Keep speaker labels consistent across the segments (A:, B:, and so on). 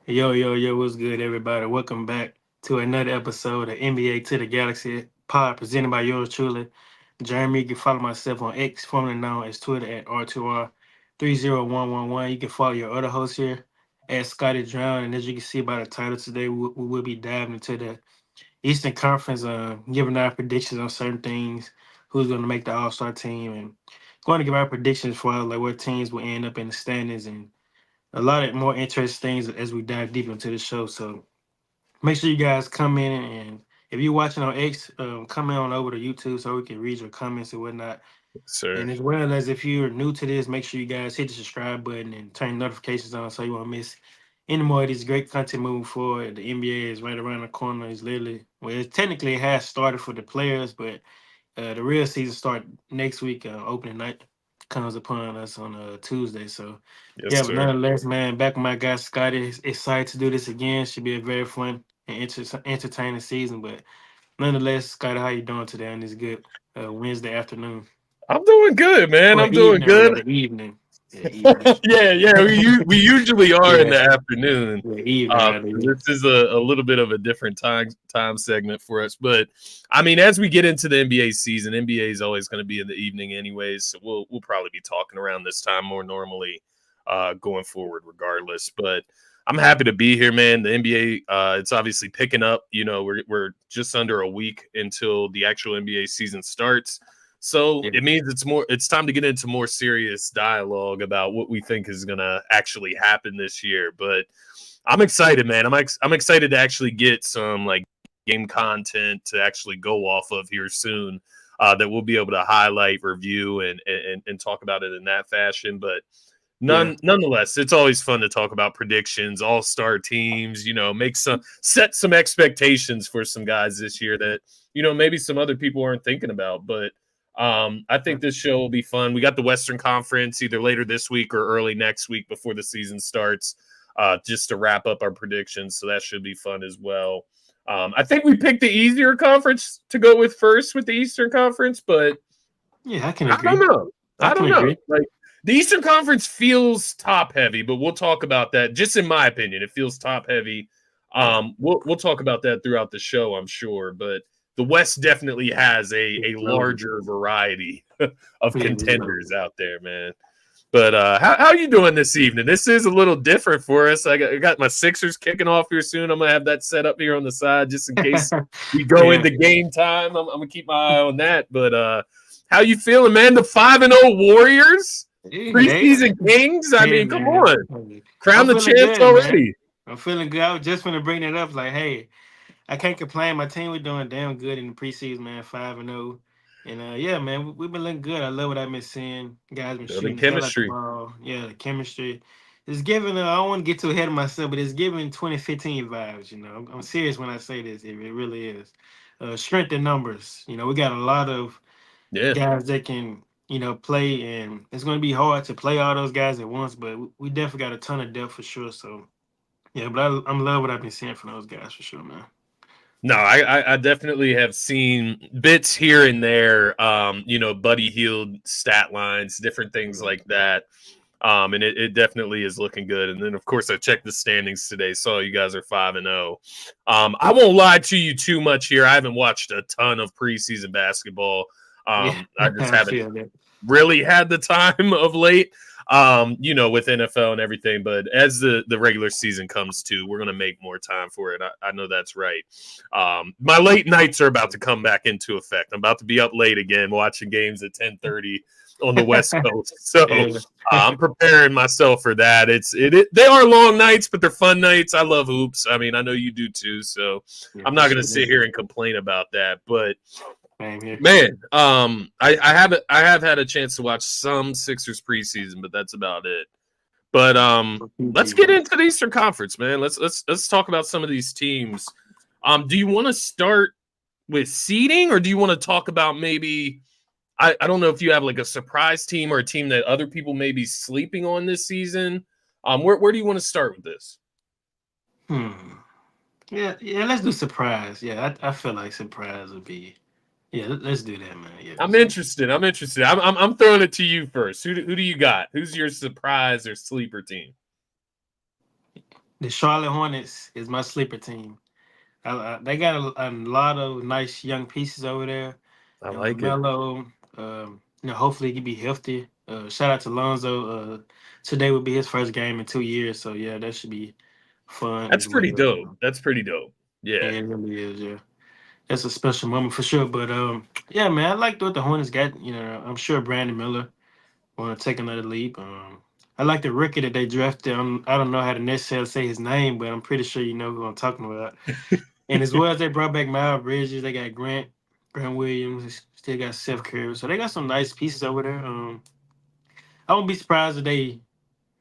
A: Yo, yo, yo, what's good, everybody? Welcome back to another episode of NBA to the Galaxy pod presented by yours truly, Jeremy. You can follow myself on X, formerly known as Twitter at R2R30111. You can follow your other host here at Scotty Drown. And as you can see by the title today, we will be diving into the Eastern Conference, giving our predictions on certain things, who's going to make the All Star team, and going to give our predictions for like what teams will end up in the standings and a lot of more interesting things as we dive deep into the show. So make sure you guys come in and if you're watching on X, come in on over to YouTube so we can read your comments and whatnot.
B: Sir.
A: And as well as if you're new to this, make sure you guys hit the subscribe button and turn notifications on so you won't miss any more of these great content moving forward. The NBA is right around the corner. It's literally well, it technically has started for the players, but the real season start next week. Opening night comes upon us on Tuesday. So
B: Yes,
A: yeah, but
B: sir.
A: nonetheless, man, back with my guy Scotty. Excited to do this again. Should be a very fun and entertaining season. But nonetheless, Scotty, how you doing today on this good Wednesday afternoon
B: I'm doing good, man.
A: or
B: I'm doing
A: evening
B: good.
A: rather evening? Yeah, evening.
B: Yeah. We usually are in
A: Yeah,
B: the afternoon.
A: yeah, evening rather. Yeah.
B: This is a little bit of a different time segment for us, but I mean, as we get into the NBA season, NBA is always going to be in the evening, anyways. So we'll probably be talking around this time more normally, going forward, regardless. But I'm happy to be here, man. The NBA, it's obviously picking up. You know, we're just under a week until the actual NBA season starts. So
A: Yeah.
B: it means it's time to get into more serious dialogue about what we think is going to actually happen this year. But I'm excited, man. I'm excited to actually get some like game content to actually go off of here soon. That we'll be able to highlight, review, and talk about it in that fashion. But
A: Yeah.
B: nonetheless, it's always fun to talk about predictions, all-star teams, make some set some expectations for some guys this year that, maybe some other people aren't thinking about. But I think this show will be fun. We got the Western Conference either later this week or early next week before the season starts, just to wrap up our predictions. So that should be fun as well. I think we picked the easier conference to go with first with the Eastern Conference, but
A: Yeah, I can
B: I don't
A: agree.
B: know.
A: I
B: I
A: can
B: don't know.
A: agree.
B: Like the Eastern Conference feels top heavy, but we'll talk about that. Just in my opinion, it feels top heavy.
A: Yeah.
B: We'll talk about that throughout the show, I'm sure. But the West definitely has a
A: It's loaded.
B: larger variety of
A: Yeah, it's
B: contenders
A: loaded.
B: out there, man. But how you doing this evening? This is a little different for us. I got my Sixers kicking off here soon. I'm gonna have that set up here on the side just in case we go
A: Yeah.
B: into game time. I'm gonna keep my eye on that. But how you feeling, man? The 5-0 Warriors,
A: Hey,
B: preseason kings. I
A: hey,
B: mean, come
A: man.
B: on, crown
A: I'm
B: the
A: feeling
B: champs
A: good, man.
B: already.
A: I'm feeling good. I was just gonna bring it up. Like, hey, I can't complain. My team was doing damn good in the preseason, man. 5-0, and yeah, man, we've been looking good. I love what I've been seeing. Guys been
B: Building
A: shooting the hell out the
B: chemistry.
A: ball. Yeah, the chemistry. It's giving. I don't want to get too ahead of myself, but it's giving 2015 vibes. I'm serious when I say this. It really is. Strength in numbers. We got a lot of
B: Yeah.
A: guys that can play, and it's going to be hard to play all those guys at once. But we definitely got a ton of depth for sure. So yeah, but I'm love what I've been seeing from those guys for sure, man.
B: No, I definitely have seen bits here and there. Buddy Healed stat lines, different things
A: Yeah.
B: like that. And it definitely is looking good. And then, of course, I checked the standings today. Saw you guys are 5-0. I won't lie to you too much here. I haven't watched a ton of preseason basketball.
A: Yeah,
B: I just
A: I
B: haven't
A: feel that.
B: really had the time of late, with NFL and everything. But as the regular season comes to, we're going to make more time for it. I know that's right. My late nights are about to come back into effect. I'm about to be up late again watching games at 10:30 on the West Coast. So
A: Yeah.
B: I'm preparing myself for that. They are long nights, but they're fun nights. I love hoops. I mean, I know you do too. So
A: Yeah,
B: I'm
A: for
B: not going
A: sure.
B: to sit here and complain about that. But
A: Same here.
B: man, I have had a chance to watch some Sixers preseason, but that's about it. But
A: For PG,
B: let's get
A: man.
B: into the Eastern Conference, man. Let's talk about some of these teams. Do you want to start with seeding, or do you want to talk about maybe? I don't know if you have like a surprise team or a team that other people may be sleeping on this season. Where do you want to start with this?
A: Hmm. Yeah, yeah. Let's do surprise. Yeah, I feel like surprise would be. Yeah, let's do that, man. Yeah,
B: I'm
A: let's do.
B: interested. I'm interested. I'm throwing it to you first. Who do you got? Who's your surprise or sleeper team?
A: the Charlotte Hornets is my sleeper team. They got a lot of nice young pieces over there.
B: I
A: You know,
B: like it.
A: Lamelo. Hopefully he can be healthy. Shout out to Lonzo. Today would be his first game in 2 years, so yeah, that should be fun
B: That's
A: as well.
B: pretty dope. That's pretty dope.
A: Yeah,
B: Yeah.
A: it really is. Yeah, that's a special moment for sure. But yeah, man, I like what the Hornets got. I'm sure Brandon Miller want to take another leap. I like the rookie that they drafted. I don't know how to necessarily say his name, but I'm pretty sure you know who I'm talking about. And as well as they brought back Miles Bridges, they got Grant Williams, still got Seth Curry. So they got some nice pieces over there. I won't be surprised if they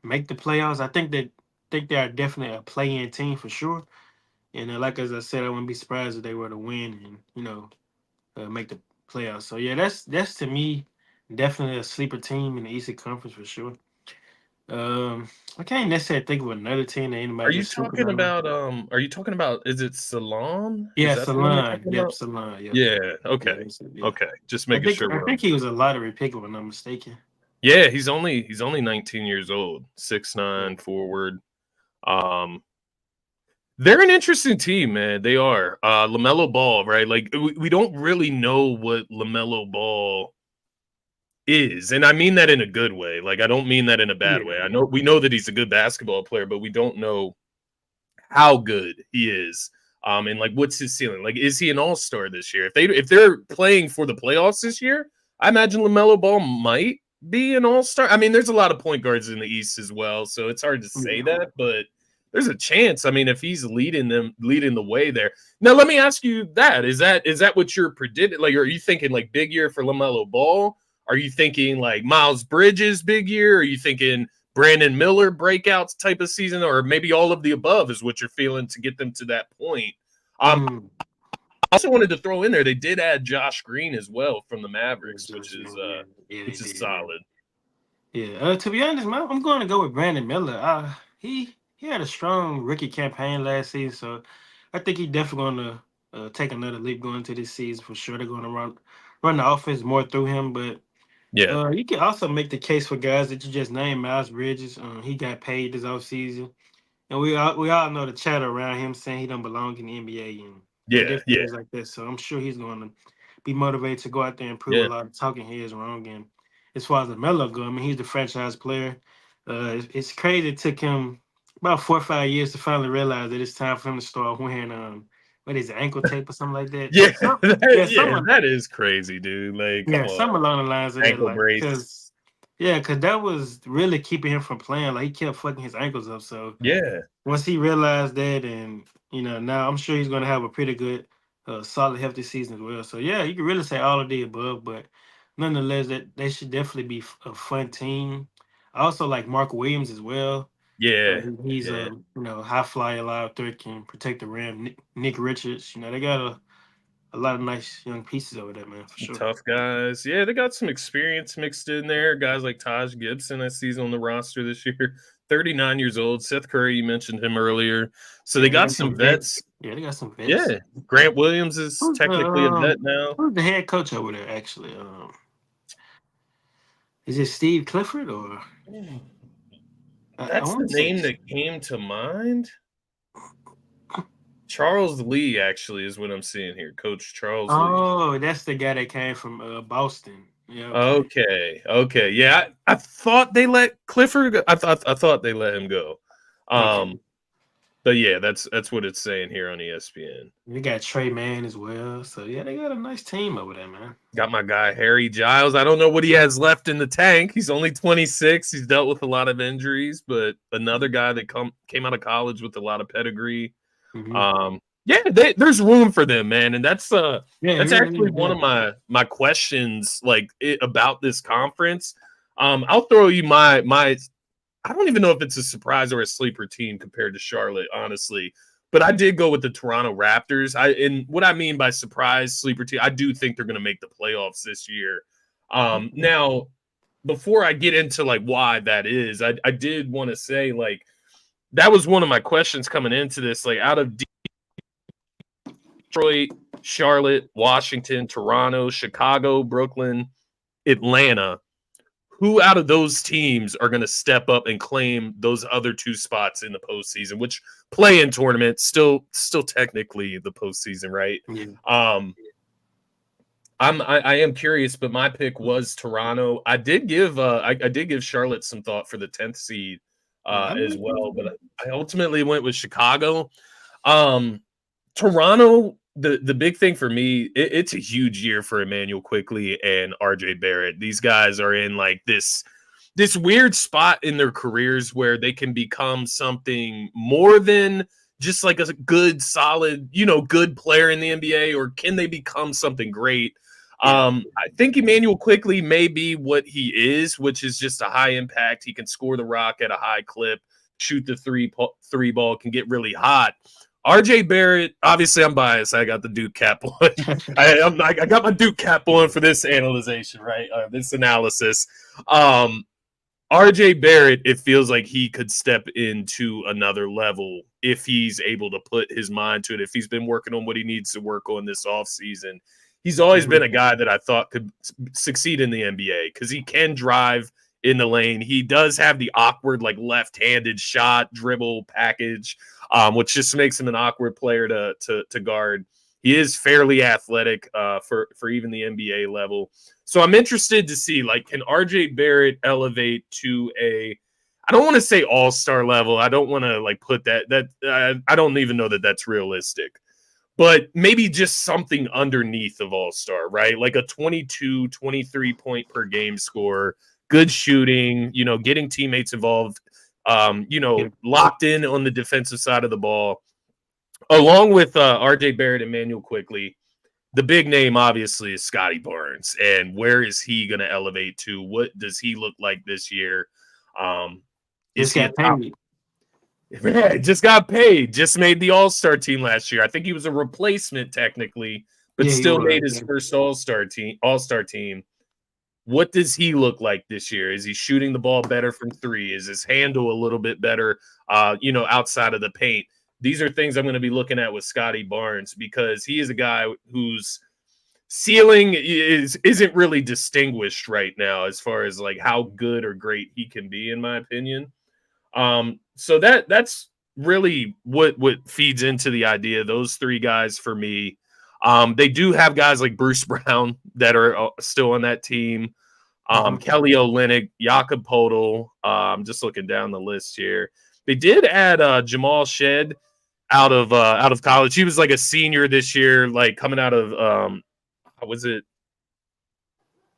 A: make the playoffs. I think they are definitely a play-in team for sure. And like as I said, I wouldn't be surprised if they were to win and make the playoffs. So yeah, that's to me definitely a sleeper team in the Eastern Conference for sure. I can't necessarily think of another team that anybody just sleeping on.
B: Are you talking about is it Salon? Is
A: Yeah,
B: that the one you're
A: Salon.
B: talking
A: Yep,
B: about?
A: Salon. Yep.
B: Yeah,
A: Yeah,
B: okay.
A: yeah.
B: Okay. Just
A: I
B: making
A: think
B: sure
A: I
B: we're on.
A: think he was a lottery pick, if I'm not mistaken.
B: Yeah, he's only 19 years old, six
A: Yeah.
B: nine forward. Um they're an interesting team, man. They are. LaMelo Ball, right? Like we don't really know what LaMelo Ball is. And I mean that in a good way. Like I don't mean that in a bad way.
A: Yeah.
B: I know we know that he's a good basketball player, but we don't know how good he is. And like what's his ceiling? Like, is he an all-star this year? If they're playing for the playoffs this year, I imagine LaMelo Ball might be an all-star. I mean, there's a lot of point guards in the East as well, so it's hard to say
A: Yeah.
B: that, but there's a chance. I mean, if he's leading the way there. Now, let me ask you that. Is that what you're predicting? Like, are you thinking like big year for LaMelo Ball? Are you thinking like Miles Bridges big year? Are you thinking Brandon Miller breakouts type of season, or maybe all of the above is what you're feeling to get them to that point?
A: Mm.
B: I also wanted to throw in there they did add Josh Green as well from the
A: Yeah,
B: Mavericks, which
A: Josh
B: is
A: Green, yeah. Yeah, they did. Yeah.
B: solid.
A: Yeah. To be honest, man, I'm going to go with Brandon Miller. He had a strong rookie campaign last season, so I think he definitely going to take another leap going into this season for sure. They're going to run the offense more through him, but
B: Yeah,
A: you can also make the case for guys that you just named, Miles Bridges. He got paid this offseason. And we all know the chatter around him saying he don't belong in the NBA and
B: yeah,
A: different
B: yeah,
A: things like that. So I'm sure he's going to be motivated to go out there and prove a
B: yeah.
A: lot of talking heads wrong. And as far as the Melo go, I mean, he's the franchise player. It's crazy. It took him about 4 or 5 years to finally realize that it's time for him to start wearing what is it, ankle tape or something like that.
B: Yeah,
A: Yeah,
B: yeah, that is crazy, dude. Like, come
A: yeah,
B: on,
A: something along the lines of that,
B: ankle
A: like,
B: brace.
A: cause that was really keeping him from playing. Like he kept fucking his ankles up. So
B: Yeah,
A: once he realized that, and now I'm sure he's gonna have a pretty good, solid, healthy season as well. So yeah, you can really say all of the above, but nonetheless, that they should definitely be a fun team. I also like Mark Williams as well.
B: yeah,
A: He's
B: yeah.
A: a high flyer, live threat, can protect the rim. Nick Richards, they got a lot of nice young pieces over there, man, for sure.
B: Tough guys. Yeah, they got some experience mixed in there. Guys like Taj Gibson, I see on the roster this year. 39 years old. Seth Curry, you mentioned him earlier. So they
A: Yeah, they
B: got
A: got
B: some
A: some vets.
B: vets.
A: Yeah, they got some vets.
B: Yeah. Grant Williams is
A: Who's the
B: technically a vet now.
A: who's the head coach over there? Actually, is it Steve Clifford or I
B: That's the
A: want to say?
B: name that came to mind. Charles Lee, actually, is what I'm seeing here. Coach Charles Lee.
A: Oh, that's the guy that came from Boston. Yeah, okay.
B: Okay. Okay. Yeah. I thought they let Clifford go. I thought they let him go.
A: Okay.
B: Um, but yeah, that's what it's saying here on ESPN.
A: They got Trey Mann as well. So yeah, they got a nice team over there, man.
B: Got my guy Harry Giles. I don't know what he has left in the tank. He's only 26. He's dealt with a lot of injuries, but another guy that came out of college with a lot of pedigree.
A: Hmm.
B: Yeah, there's room for them, man, and that's
A: Yeah, it
B: that's
A: really
B: actually
A: is.
B: one
A: Yeah.
B: of my questions, like about this conference. I'll throw you my. I don't even know if it's a surprise or a sleeper team compared to Charlotte, honestly. But I did go with the Toronto Raptors. And what I mean by surprise sleeper team, I do think they're going to make the playoffs this year. Now, before I get into like why that is, I did want to say like that was one of my questions coming into this. Like out of Detroit, Charlotte, Washington, Toronto, Chicago, Brooklyn, Atlanta, who out of those teams are going to step up and claim those other two spots in the postseason, which play in tournament still technically the postseason, right?
A: Yeah.
B: Um, I am curious, but my pick was Toronto. I did give Charlotte some thought for the 10th seed
A: Yeah. I
B: as
A: mean,
B: well, but I ultimately went with Chicago. Um, Toronto, the big thing for me, it's a huge year for Emmanuel Quickly and RJ Barrett. These guys are in like this weird spot in their careers where they can become something more than just like a good, solid, good player in the NBA, or can they become something great?
A: yeah.
B: I think Emmanuel Quickly may be what he is, which is just a high impact. He can score the rock at a high clip, shoot the three ball, can get really hot. RJ Barrett, obviously, I'm biased. I got the Duke cap on. I got my Duke cap on for this analyzation, right? This analysis. Um, RJ Barrett, it feels like he could step into another level if he's able to put his mind to it, if he's been working on what he needs to work on this offseason. He's always been
A: Mhm.
B: a guy that I thought could succeed in the NBA because he can drive in the lane. He does have the awkward, like left-handed shot, dribble package, which just makes him an awkward player to guard. He is fairly athletic for even the NBA level. So I'm interested to see, like, can RJ Barrett elevate to a, I don't want to say all-star level. I don't want to like put that I don't even know that that's realistic. But maybe just something underneath of all-star, right? Like a 22, 23 point per game score, good shooting, getting teammates involved,
A: Yeah.
B: locked in on the defensive side of the ball, along with RJ Barrett and Manuel Quickly. The big name, obviously, is Scotty Barnes. And where is he going to elevate to? What does he look like this year? Um, is
A: Just
B: he a
A: got
B: top?
A: paid.
B: Man, just got paid. Just made the All Star team last year. I think he was a replacement technically, but
A: Yeah, he
B: still
A: was.
B: made his
A: Yeah.
B: first All Star team. All Star team. What does he look like this year? Is he shooting the ball better from three? Is his handle a little bit better, outside of the paint? These are things I'm going to be looking at with Scotty Barnes because he is a guy whose ceiling isn't really distinguished right now as far as like how good or great he can be, in my opinion. So that's really what feeds into the idea. Those three guys for me. They do have guys like Bruce Brown that are still on that team.
A: Hmm.
B: Kelly Olynyk, Jakob Podol. Just looking down the list here. They did add Jamal Shed out of college. He was like a senior this year, like coming out of was it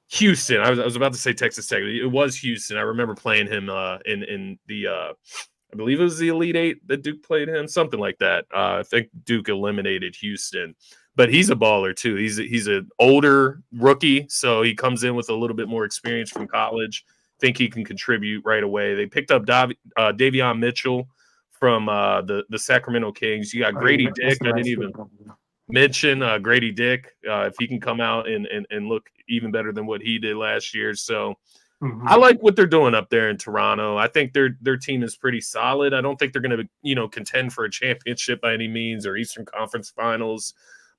B: Houston? I was about to say Texas Tech. It was Houston. I remember playing him in the I believe it was the Elite Eight that Duke played him, something like that. I think Duke eliminated Houston, but he's a baller too. He's an older rookie, so he comes in with a little bit more experience from college. Think he can contribute right away. They picked up Davion Mitchell from the Sacramento Kings. You got
A: Oh, yeah,
B: Grady
A: that's
B: Dick.
A: a
B: I
A: nice
B: didn't
A: fit.
B: even mention Grady Dick, if he can come out and look even better than what he did last year. So I
A: Hmm.
B: like what they're doing up there in Toronto. I think their team is pretty solid. I don't think they're going to contend for a championship by any means or Eastern Conference Finals,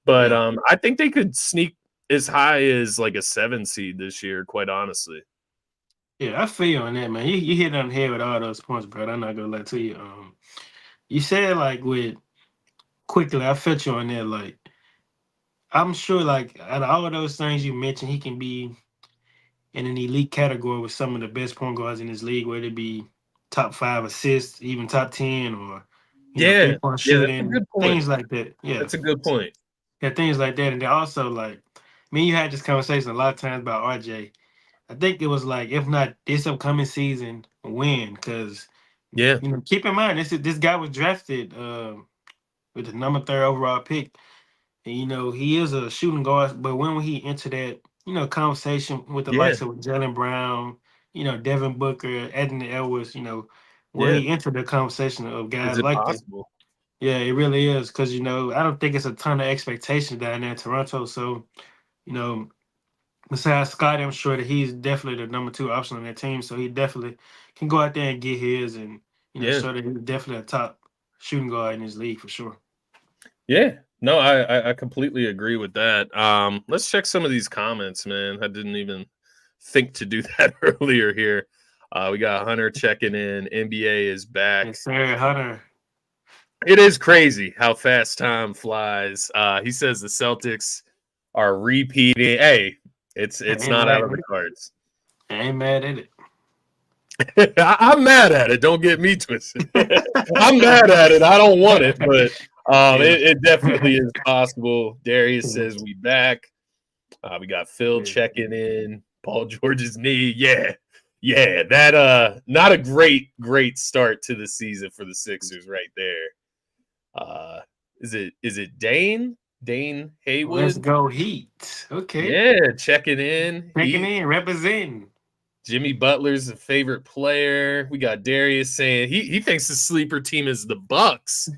B: but
A: Yeah.
B: I think they could sneak as high as like a 7 seed this year. Quite honestly,
A: Yeah, I feel you on that, man. You hit on the head with all those points, bro. I'm not gonna lie to you. You said like with quickly, I felt you on that. Like, I'm sure, like out of all of those things you mentioned, he can be in an elite category with some of the best point guards in this league, whether it be top 5 assists, even top 10, or
B: yeah,
A: 3-point
B: yeah, that's a
A: shooting,
B: good point.
A: things like that. Yeah,
B: That's a good point.
A: yeah, things like that. And then also like me and you had this conversation a lot of times about RJ. I think it was like, if not this upcoming season, when? Because
B: Yeah,
A: keep in mind this guy was drafted with the number 3rd overall pick, and he is a shooting guard. But when will he enter that conversation with the
B: yeah,
A: likes of Jalen Brown, Devin Booker, Anthony Edwards, will
B: yeah.
A: he enter the conversation of
B: Is
A: guys
B: it
A: like that?
B: possible?
A: Yeah, it really is because I don't think it's a ton of expectation down there in Toronto. So you know besides Scotty, I'm sure that he's definitely the number 2 option on that team. So he definitely can go out there and get his, and
B: Yeah,
A: show that he's definitely a top shooting guard in his league for sure.
B: yeah. No, I completely agree with that. Let's check some of these comments, man. I didn't even think to do that earlier here. We got Hunter checking in. NBA is back.
A: Yes, sir, Hunter.
B: It is crazy how fast time flies. He says the Celtics are repeating. Hey,
A: I
B: it's
A: ain't
B: not out
A: mad
B: of
A: at
B: the
A: it.
B: cards.
A: I ain't mad at it.
B: I'm mad at it. Don't get me twisted. I'm mad at it. I don't want it, but
A: Yeah.
B: it definitely is possible. Darius says we back. We got Phil
A: Yeah.
B: checking in. Paul George's knee. Yeah. Yeah. That not a great start to the season for the Sixers right there. Uh is it Dane? Dane
A: Let's
B: Haywood?
A: go Heat. Okay.
B: Yeah, checking in.
A: Checking in, representing.
B: Jimmy Butler's a favorite player. We got Darius saying he thinks the sleeper team is the Bucks,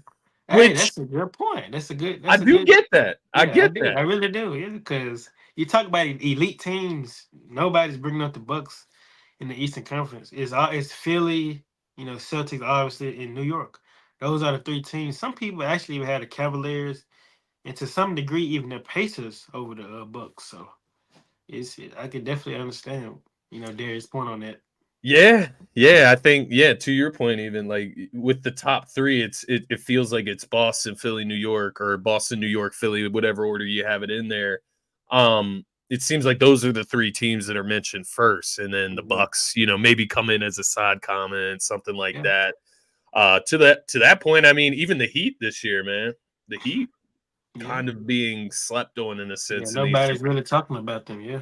A: Hey,
B: which
A: that's a good point. That's a good.
B: I
A: That's a
B: do
A: good.
B: get that. I
A: Yeah, I
B: get
A: do. I
B: that.
A: really do. Yeah, because you talk about elite teams. Nobody's bringing up the Bucks in the Eastern Conference. It's Philly, Celtics, obviously in New York. Those are the three teams. Some people actually even had the Cavaliers, and to some degree, even the Pacers over the Bucks. So I can definitely understand, Darius' point on that.
B: Yeah, yeah. I think to your point, even like with the top three, it feels like it's Boston, Philly, New York, or Boston, New York, Philly, whatever order you have it in there. It seems like those are the three teams that are mentioned first, and then the
A: Mhm.
B: Bucks, maybe come in as a side comment, something like
A: Yeah,
B: that. To that point, I mean, even the Heat this year, man, the Heat
A: yeah,
B: kind of being slept on in a
A: yeah.
B: sense in these
A: Nobody's really talking about them. Yeah,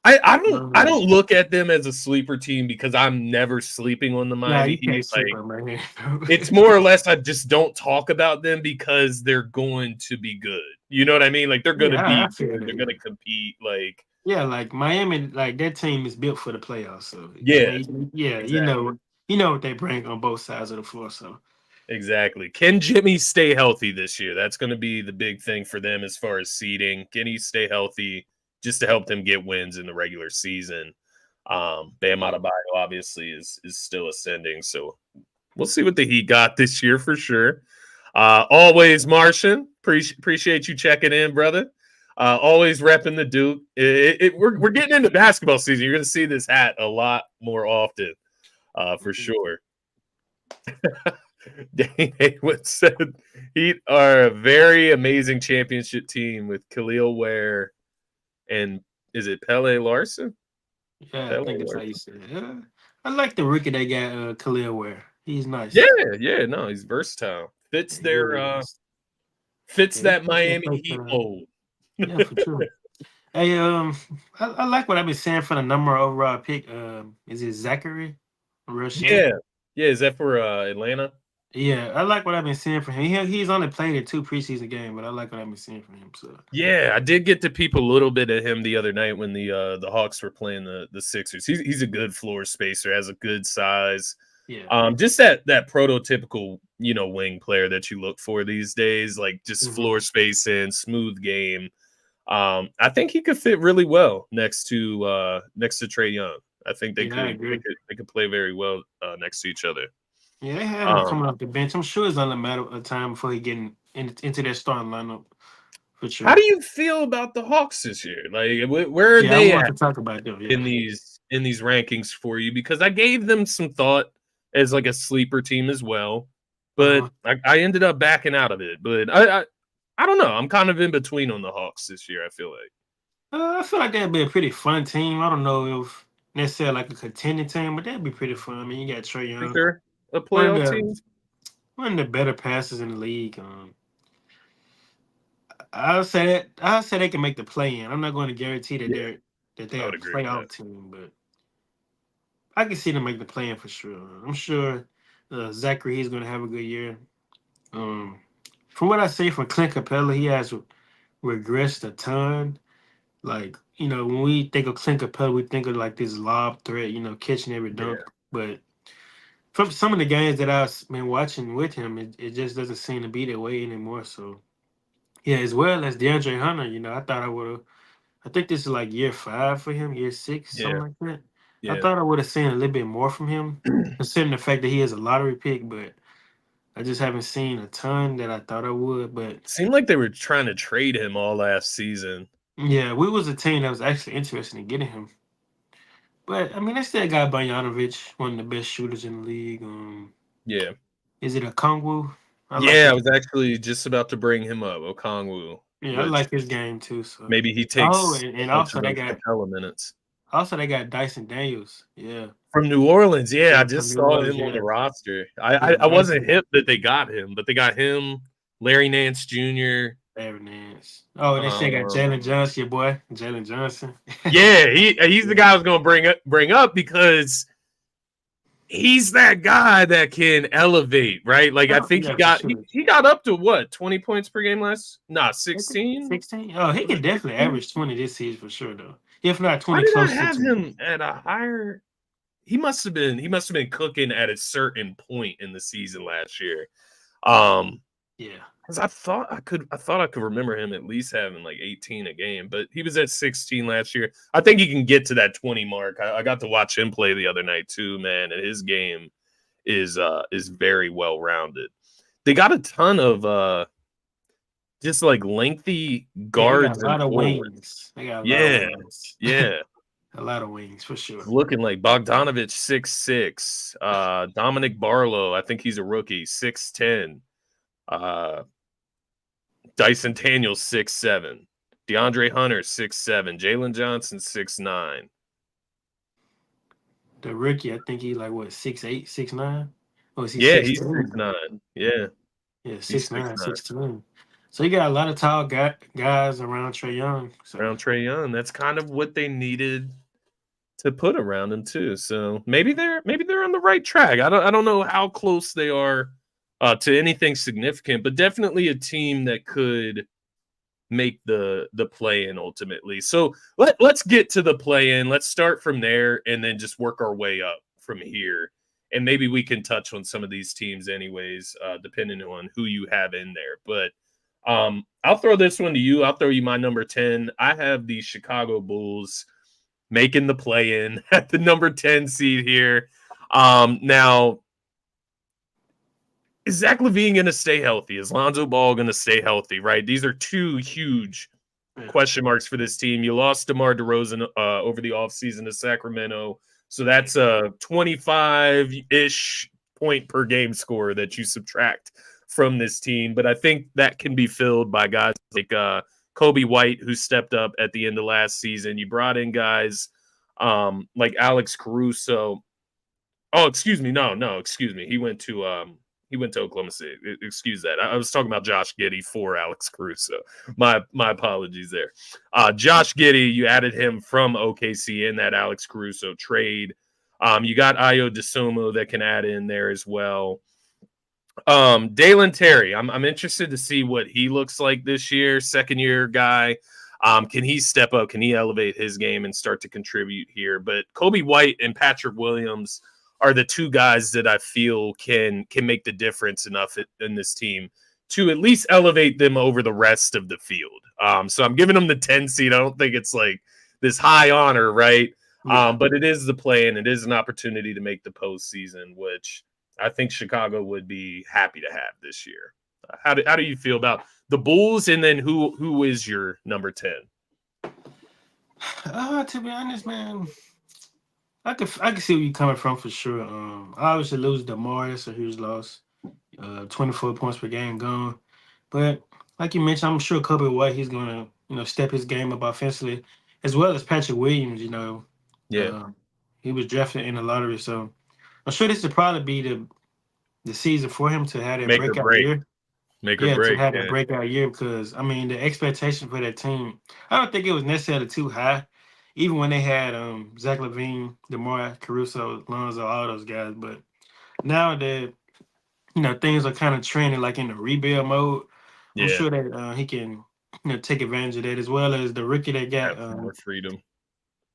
B: I don't
A: no,
B: look at them as a sleeper team because I'm never sleeping on the
A: nah,
B: Miami
A: you
B: Heat.
A: can't sleep
B: Like
A: on man.
B: it's more or less I just don't talk about them because they're going to be good. You know what I mean? Like they're going to
A: Yeah, I
B: be
A: feel
B: good.
A: that.
B: They're going
A: Yeah.
B: to compete. Like
A: Yeah, like Miami, like that team is built for the playoffs. So
B: yeah,
A: yeah,
B: exactly.
A: you know what they bring on both sides of the floor. So
B: Exactly. Can Jimmy stay healthy this year? That's going to be the big thing for them as far as seeding. Can he stay healthy just to help them get wins in the regular season? Bam
A: yeah,
B: Adebayo obviously is still ascending, so we'll see what the Heat got this year for sure. Always, Martian. Appreciate you checking in, brother. Always repping the Duke. We're getting into basketball season. You're going to see this hat a lot more often, for sure. Dane Haywood said Heat are a very amazing championship team with Khalil Ware and is it Pele Larson?
A: yeah, I
B: Pele
A: think that's how you
B: Larson.
A: say it. Yeah. I like the rookie they got, Khalil Ware. He's
B: Yeah,
A: nice.
B: yeah, no, he's versatile. Fits
A: He
B: their
A: really is.
B: fits
A: Yeah, he
B: that
A: puts that
B: Miami
A: face
B: Heat
A: around.
B: mold.
A: Yeah, for sure. Hey, I like what I've been saying for the number overall pick. Is it Zachary Rochette?
B: Yeah. Yeah, is that for Atlanta?
A: Yeah, I like what I've been seeing for him. He's only played in two preseason games, but I like what I've been seeing from him. So
B: Yeah, I did get to peep a little bit of him the other night when the Hawks were playing the Sixers. He's a good floor spacer, has a good size.
A: yeah.
B: Just that prototypical, wing player that you look for these days, like just
A: Hmm.
B: floor spacing, smooth game. I think he could fit really well next to Trey Young. I think they
A: Yeah, I
B: could they
A: agree.
B: could they could play very well next to each other.
A: Yeah, they had him
B: Um,
A: coming off the bench. I'm sure it's only a matter of time before he into that starting lineup for
B: how
A: sure.
B: do you feel about the Hawks this year? Like, where are
A: Yeah, I
B: they
A: want
B: at
A: to talk about them.
B: in
A: Yeah.
B: these rankings for you? Because I gave them some thought as like a sleeper team as well, but
A: Uh-huh.
B: I ended up backing out of it. But I don't know. I'm kind of in between on the Hawks this year. I feel like.
A: I feel like that'd be a pretty fun team. I don't know if necessarily like a contending team, but that'd be pretty fun. I mean, you got Trey
B: Think
A: Young,
B: they're a
A: one of
B: playoff team?
A: one of the better passers in the league. I'll say they can make the play in. I'm not going to guarantee that
B: Yeah, I
A: they're
B: would
A: a
B: agree with that.
A: playoff team, but I can see them make the play in for sure. I'm sure Zachary he's going to have a good year. Um, from what I see from Clint Capella, he has regressed a ton. Like when we think of Clint Capella, we think of like this lob threat, catching every
B: Yeah,
A: dunk. But from some of the games that I've been watching with him, it just doesn't seem to be that way anymore. So yeah, as well as DeAndre Hunter, I thought I would have. I think this is like year 5 for him, year 6, something
B: yeah,
A: like that. I
B: yeah.
A: thought I would have seen a little bit more from him, considering the fact that he is a lottery pick, but I just haven't seen a ton that I thought I would. But
B: Seemed like they were trying to trade him all last season.
A: yeah, we was a team that was actually interested in getting him. But I mean, they still got Bojanovic, one of the best shooters in the league.
B: Yeah.
A: Is it a Kongwu? I like
B: Yeah, I
A: his.
B: was actually just about to bring him up, Okongwu,
A: Yeah, I
B: which
A: like his game too. So.
B: maybe he
A: Oh,
B: takes
A: and
B: a bunch
A: also
B: of
A: they
B: those
A: got
B: Capella minutes.
A: Dyson Daniels. Yeah,
B: From New Orleans, yeah, I
A: yeah, from
B: just
A: New
B: saw
A: Orleans.
B: him on the
A: Yeah,
B: roster.
A: yeah,
B: I wasn't
A: Dyson.
B: hip that they got him, but they got him, Larry Nance Jr.
A: Very nice. Oh, they still got
B: Um,
A: Jalen Johnson, your boy, Jalen Johnson.
B: yeah, he's the
A: Yeah.
B: guy I was going to bring up because he's that guy that can elevate, right? Like I
A: Oh,
B: think
A: yeah, for sure.
B: he got up to what 20 points per game last? Nah, 16.
A: 16. Oh, he
B: Was
A: could
B: it
A: definitely
B: 16?
A: average 20 this season for sure, though. If not
B: Why
A: 20,
B: did I
A: close to
B: have
A: 20.
B: him at a higher? He must have been cooking at a certain point in the season last year. Um,
A: Yeah.
B: because I thought I could remember him at least having like 18 a game, but he was at 16 last year. I think he can get to that 20 mark. I got to watch him play the other night too, man, and his game is very well rounded. They got a ton of just like lengthy
A: Yeah, they got a
B: guards and
A: lot of
B: forwards.
A: wings. They got a lot of
B: Yeah,
A: wings.
B: yeah.
A: A lot of wings for sure.
B: Looking like Bogdanovich 6'6", Dominic Barlow, I think he's a rookie, 6'10", uh, Dyson Daniels 6'7", DeAndre Hunter 6'7", Jalen Johnson 6'9".
A: The rookie, I think he like what 6'8", 6'9"? Or is he
B: Yeah,
A: six
B: he's
A: ten?
B: 6'9". Yeah,
A: Yeah,
B: he's
A: 6'9",
B: 6'9".
A: 6'10". So you got a lot of tall guys around Trey Young. So
B: Around Trey Young, that's kind of what they needed to put around him too. So maybe they're on the right track. I don't know how close they are to anything significant, but definitely a team that could make the play in ultimately. So let's get to the play in. Let's start from there and then just work our way up from here. And maybe we can touch on some of these teams anyways, depending on who you have in there. But I'll throw this one to you. I'll throw you my number 10. I have the Chicago Bulls making the play in at the number 10 seed here. Now, is Zach LaVine going to stay healthy? Is Lonzo Ball going to stay healthy, right? These are two huge
A: yeah,
B: question marks for this team. You lost DeMar DeRozan over the offseason to Sacramento. So that's a 25-ish point per game score that you subtract from this team. But I think that can be filled by guys like Kobe White, who stepped up at the end of last season. You brought in guys like Alex Caruso. Oh, excuse me. No, excuse me. He went to Oklahoma City. Excuse that. I was talking about Josh Giddey for Alex Caruso. My apologies there. Josh Giddey, you added him from OKC in that Alex Caruso trade. You got Ayo DeSumo that can add in there as well. Dalen Terry, I'm interested to see what he looks like this year. Second year guy. Can he step up? Can he elevate his game and start to contribute here? But Kobe White and Patrick Williams are the two guys that I feel can make the difference enough in this team to at least elevate them over the rest of the field. So I'm giving them the 10 seed. I don't think it's like this high honor, right?
A: yeah.
B: But it is the play, and it is an opportunity to make the postseason, which I think Chicago would be happy to have this year. How do you feel about the Bulls, and then who is your number 10?
A: To be honest, man, I can see where you're coming from for sure. Obviously lose DeMar, that's a huge loss. 24 points per game gone. But like you mentioned, I'm sure Kobe White, he's gonna, step his game up offensively, as well as Patrick Williams,
B: Yeah,
A: Uh, he was drafted in the lottery, so I'm sure this would probably be the season for him to have that
B: make or
A: breakout
B: break,
A: year.
B: make or
A: Yeah, to
B: break.
A: have that
B: Yeah,
A: breakout year because I mean the expectation for that team, I don't think it was necessarily too high, even when they had Zach LaVine, DeMar Caruso, Lonzo, all those guys. But now that things are kind of trending like in the rebuild mode, I'm
B: yeah,
A: sure that he can take advantage of that as well as the rookie they got.
B: have some more freedom.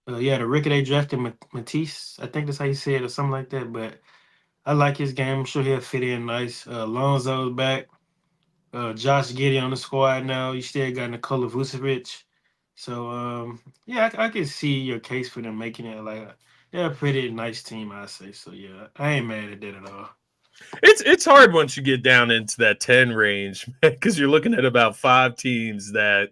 A: Yeah, the rookie they drafted Matisse, I think that's how you say it or something like that. But I like his game. I'm sure he'll fit in nice. Lonzo's back. Josh Giddey on the squad now. You still got Nikola Vucevic. So yeah, I can see your case for them making it like they're a pretty nice team, I say. So yeah, I ain't mad at that at all.
B: It's hard once you get down into that 10 range because you're looking at about five teams that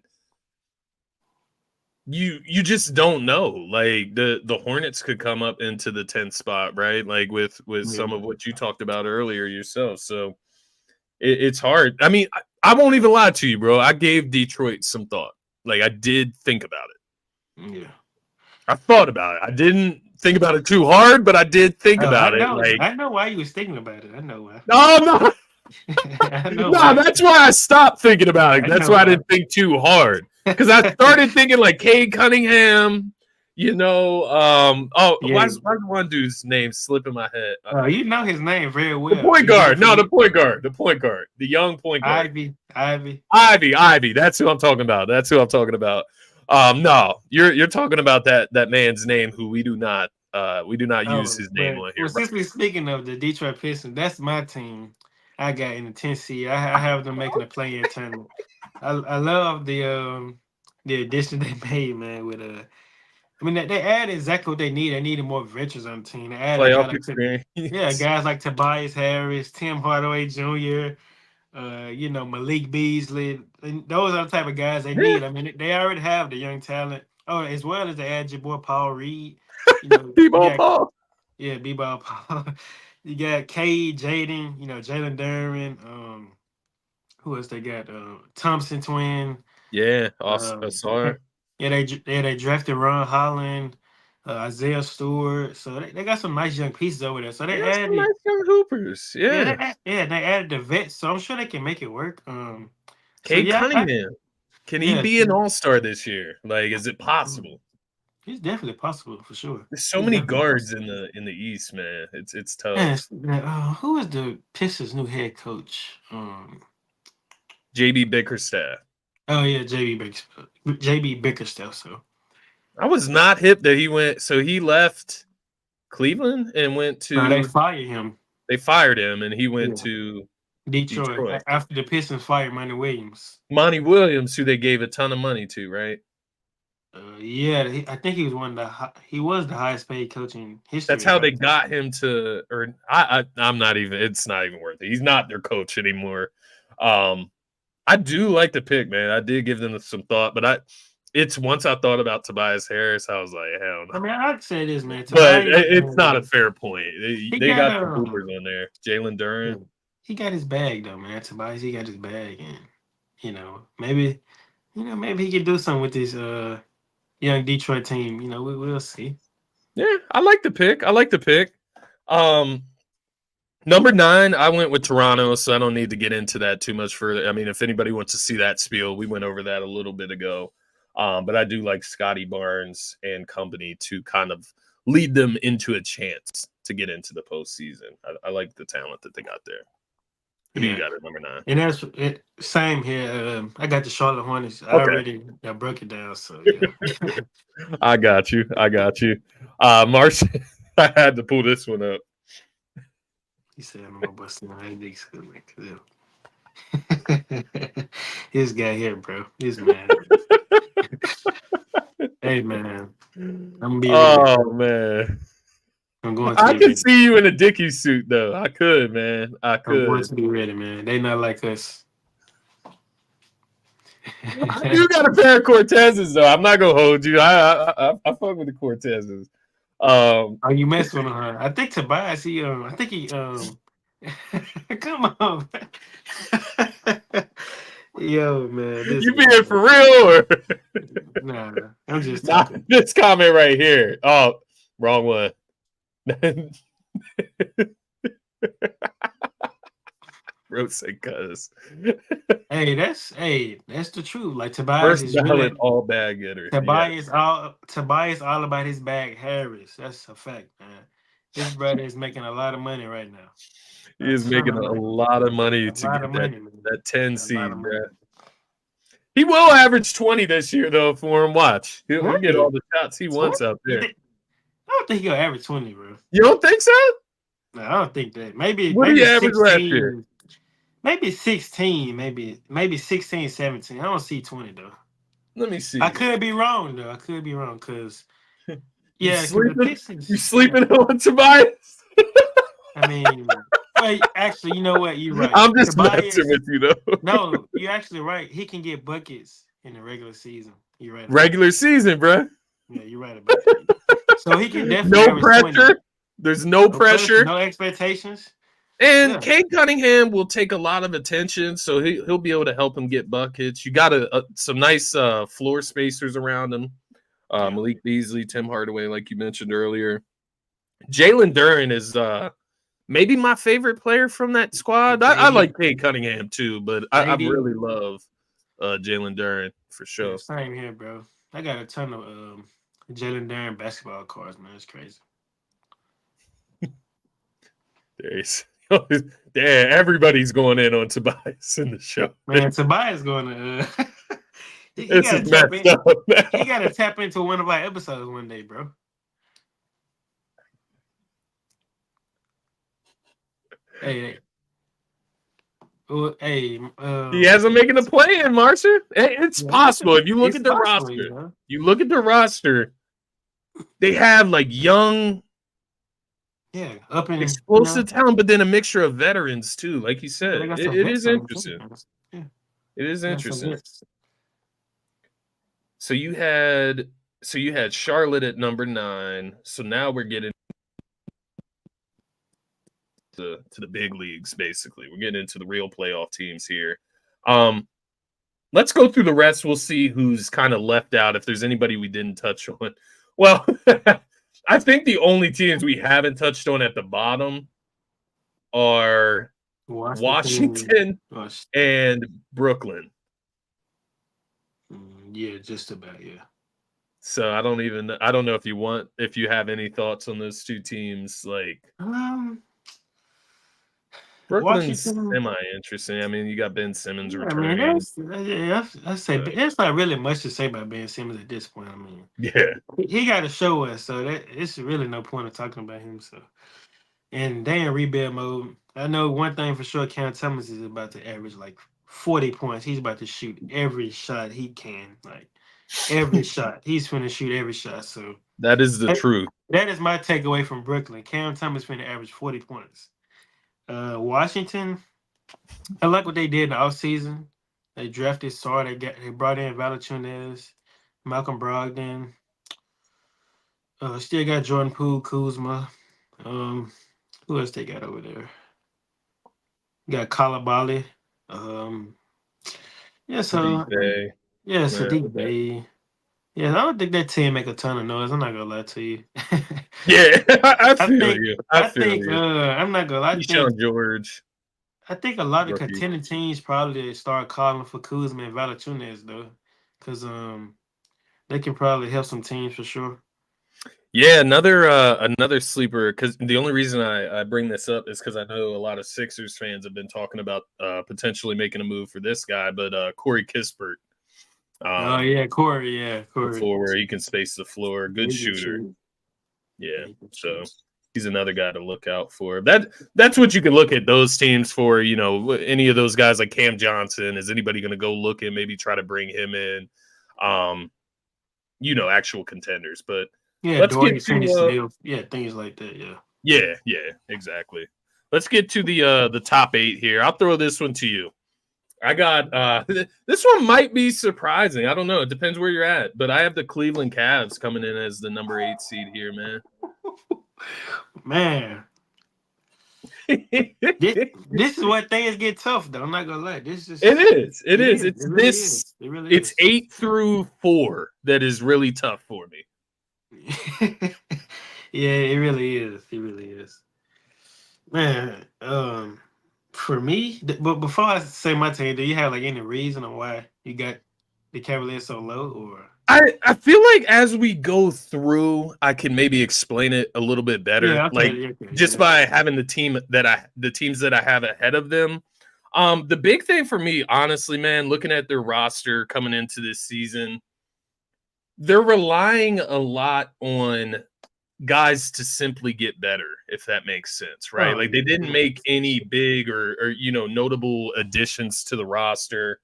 B: you just don't know. Like the Hornets could come up into the 10th spot, right? Like with
A: Yeah.
B: some of what you talked about earlier yourself. So it's hard. I mean, I won't even lie to you, bro. I gave Detroit some thought. Like I did think about it.
A: Yeah.
B: I thought about it. I didn't think about it too hard, but I did think
A: Oh, I
B: about it.
A: know.
B: Like,
A: I know why you was thinking about it. I know why.
B: no, no,
A: I know
B: no.
A: why.
B: That's why I stopped thinking about it.
A: I
B: That's
A: know
B: why I
A: why.
B: didn't think too hard. Because I started thinking like Cade Cunningham, you know.
A: Yeah.
B: Why's one dude's name slipping my head?
A: You know his name very
B: The
A: well.
B: point
A: You
B: guard. No, the
A: definitely
B: point guard. The point guard. The young point guard.
A: Ivy.
B: Ivy. That's who I'm talking about. That's who I'm talking about. No, you're talking about that man's name who we do not use
A: Oh,
B: his name
A: but
B: on
A: well,
B: here.
A: since we're speaking of the Detroit Pistons, that's my team. I got in the 10th seed. I have them making a play-in tournament. I love the addition they made, man. With I mean they added exactly what they need. They needed more veterans on the team. They added a guy
B: Playoff
A: like yeah,
B: experience.
A: guys like Tobias Harris, Tim Hardaway Jr. Malik Beasley. And those are the type of guys they
B: Yeah,
A: need. I mean, they already have the young talent. Oh, as well as they add your boy Paul Reed. You know, you
B: B-ball
A: got
B: Paul.
A: yeah, B-ball Paul. You got Cade, Jaden, Jalen Duran. Who else they got? Thompson twin.
B: Yeah,
A: Um,
B: Asar.
A: they drafted Ron Holland, Isaiah Stewart. So they got some nice young pieces over there. So
B: They
A: they
B: got some
A: added
B: nice young hoopers. Yeah.
A: they added the vets. So I'm sure they can make it work. So
B: Cade
A: yeah,
B: Cunningham. Can he
A: yeah,
B: be an all-star this year? Like, is it
A: mm,
B: possible?
A: it's definitely possible for sure.
B: There's so
A: It's
B: many
A: definitely
B: guards
A: possible.
B: in the East, man. It's
A: And
B: tough.
A: who is the Pistons' new head coach?
B: JB Bickerstaff.
A: Oh yeah, JB Bickerstaff. So
B: I was not hip that he went. So he left Cleveland and went
A: no, they
B: to.
A: fired him.
B: They fired him, and he went
A: Yeah,
B: to
A: Detroit
B: Detroit.
A: after the Pistons fired Monty Williams.
B: Monty Williams, who they gave a ton of money to, right?
A: Yeah, I think he was he was the highest paid coach in
B: That's
A: history.
B: how they got him to. Or I'm not even. It's not even worth it. He's not their coach anymore. Um, I do like the pick, man. I did give them some thought, but it's once I thought about Tobias Harris, I was like, hell no.
A: I mean, I'd say this, man.
B: But
A: Tobias,
B: it's not a fair point.
A: he
B: They
A: got
B: got some hoopers on there. Jalen
A: yeah,
B: Duran.
A: he got his bag though, man. Tobias, he got his bag, and maybe maybe he can do something with this young Detroit team. We'll see.
B: Yeah, I like the pick. I like the pick. Um, Number 9, I went with Toronto, so I don't need to get into that too much further. I mean, if anybody wants to see that spiel, we went over that a little bit ago. But I do like Scotty Barnes and company to kind of lead them into a chance to get into the postseason. I like the talent that they got there. Who do you
A: Yeah,
B: got at number 9?
A: and that's it. Same here. I got the Charlotte Hornets. I
B: Okay.
A: already broke it down. So yeah.
B: I got you. Marsh, I had to pull this one up.
A: He said, "I'm gonna bust my head." This guy here, bro. This man. Hey, man. I'm gonna be ready.
B: Oh, man.
A: I'm going to
B: I
A: be
B: can
A: ready.
B: see you in a Dickie suit, though. I could, man. I
A: I'm going
B: could.
A: to be ready, man. They not like us.
B: I do got a pair of Cortezes, though. I'm not gonna hold you. I fuck with the Cortezes.
A: Oh, you messed with him, huh? I think Tobias. I think he. Come on, yo, man. This
B: You
A: guy,
B: being for real, or
A: nah, I'm just
B: nah,
A: talking.
B: this comment right here? Oh, wrong one. Rose cuz.
A: Hey, that's the truth. Like Tobias
B: First
A: is really
B: ballot all bag getter. Yeah.
A: Tobias all about his bag Harris. That's a fact, man. This brother is making a lot of money right now.
B: He
A: A
B: is
A: ton
B: making
A: of
B: a
A: money.
B: lot of money
A: A
B: to
A: lot
B: get
A: of money, man.
B: that 10
A: A lot
B: seed,
A: of money.
B: bro. He will average 20 this year, though, for him. Watch. He'll get all
A: 20?
B: the shots he
A: 20?
B: wants out there.
A: I don't think he'll average 20, bro.
B: You don't think so?
A: No, I don't think that. Maybe
B: What did he average last year?
A: 16. Maybe 16, maybe 16, 17. I don't see 20 though.
B: Let me see.
A: I could be wrong though. I could be wrong because
B: You
A: because the
B: sleeping?
A: Pistons.
B: You sleeping on Tobias?
A: I mean, well, actually, you know what? You're right.
B: I'm just
A: Tobias.
B: messing with you, though.
A: No, you're actually right. He can get buckets. in the regular season. You're right about that.
B: Regular season, bro.
A: Yeah, you're right about that. So he can definitely
B: No
A: average 20.
B: pressure. There's no
A: No pressure,
B: pressure.
A: no expectations.
B: And
A: Yeah,
B: Cade Cunningham will take a lot of attention, so he'll be able to help him get buckets. You got some nice floor spacers around him.
A: yeah,
B: Malik Beasley, Tim Hardaway, like you mentioned earlier. Jalen Duren is maybe my favorite player from that squad. I
A: JD,
B: like Cade Cunningham too, but I
A: JD.
B: really love Jalen Duren for
A: Yeah,
B: sure.
A: same here, bro. I got a ton of Jalen Duren basketball cards, man. It's crazy.
B: There's everybody's going in on Tobias in the show.
A: Man, Tobias going to he
B: This
A: got
B: is
A: to tap
B: messed
A: in.
B: up
A: He
B: now.
A: got to tap into one of our episodes one day, bro. Hey, hey,
B: He has them making a play in, Marcia. It's
A: yeah,
B: possible. If you look
A: it's
B: at the
A: possible,
B: roster,
A: you know.
B: you look at the roster, they have like young,
A: Yeah, up in
B: explosive talent, but then a mixture of veterans too. Like you
A: yeah,
B: said,
A: they got some
B: it
A: vets
B: is
A: on the team.
B: interesting.
A: Yeah,
B: It is
A: they got some
B: interesting.
A: vets.
B: So you had Charlotte at number 9. So now we're getting to the big leagues. Basically, we're getting into the real playoff teams here. Let's go through the rest. We'll see who's kind of left out. If there's anybody we didn't touch on, well, I think the only teams we haven't touched on at the bottom are
A: Washington,
B: Washington and Brooklyn.
A: yeah, just about, yeah.
B: So I don't know if you have any thoughts on those two teams. Like
A: Um,
B: Brooklyn's
A: Washington.
B: semi interesting. I mean, you got Ben Simmons
A: Yeah, I mean,
B: returning.
A: I say
B: But
A: there's not really much to say about Ben Simmons at this point. I mean,
B: yeah,
A: he got to show us, so that it's really no point of talking about him. So, and they in rebuild mode. I know one thing for sure: Cam Thomas is about to average like 40 points. He's about to shoot every shot he can, like every shot. He's finna shoot every shot. So
B: that is the
A: that,
B: truth.
A: that is my takeaway from Brooklyn. Cam Thomas finna average 40 points. Washington, I like what they did in the offseason. They drafted Sar. They brought in Valanciunas, Malcolm Brogdon. Still got Jordan Poole, Kuzma. Who else they got over there? Got Kalabali. Um, yeah,
B: Sadiq
A: so
B: Bey.
A: yeah,
B: Yeah.
A: Sadiq Bey. Yeah, I don't think that team make a ton of noise. I'm not gonna lie to you.
B: Yeah, I
A: I
B: feel
A: think
B: you. I
A: I
B: feel
A: think
B: you.
A: I'm not gonna lie.
B: Keyshawn George,
A: I think a lot of
B: rookie.
A: contending teams probably start calling for Kuzma and Valanciunas though, because they can probably help some teams for sure.
B: Yeah, another sleeper. Because the only reason I bring this up is because I know a lot of Sixers fans have been talking about potentially making a move for this guy, but Corey Kispert,
A: Oh
B: um,
A: yeah, Corey. Yeah, Corey.
B: before where he can space the floor, good
A: He can
B: shooter.
A: shoot.
B: Yeah,
A: He can
B: so
A: shoot.
B: he's another guy to look out for. That's what you can look at those teams for. You know, any of those guys like Cam Johnson. Is anybody going to go look and maybe try to bring him in? Actual contenders. But
A: Yeah,
B: let's get
A: Dorian
B: to
A: Finney-Smith. Yeah, things like that. Yeah.
B: yeah, exactly. Let's get to the top 8 here. I'll throw this one to you. I got this one might be surprising. I don't know. It depends where you're at, but I have the Cleveland Cavs coming in as the number 8 seed here, man.
A: Man, this is where things get tough though. I'm not gonna lie. This is
B: It is. It
A: it
B: is.
A: is.
B: It's
A: It really
B: this.
A: is. It really
B: It's
A: is.
B: 8 through 4 that is really tough for me.
A: Yeah, it really is. It really is. Man, for me, but before I say my team, do you have like any reason on why you got the Cavaliers so low, or?
B: I feel like as we go through, I can maybe explain it a little bit better.
A: Yeah,
B: Like
A: okay, okay,
B: just
A: yeah.
B: by having the teams that I have ahead of them. The big thing for me, honestly, man, looking at their roster coming into this season, they're relying a lot on guys to simply get better, if that makes sense, right?
A: Oh
B: Like they
A: yeah,
B: didn't make any big or notable additions to the roster.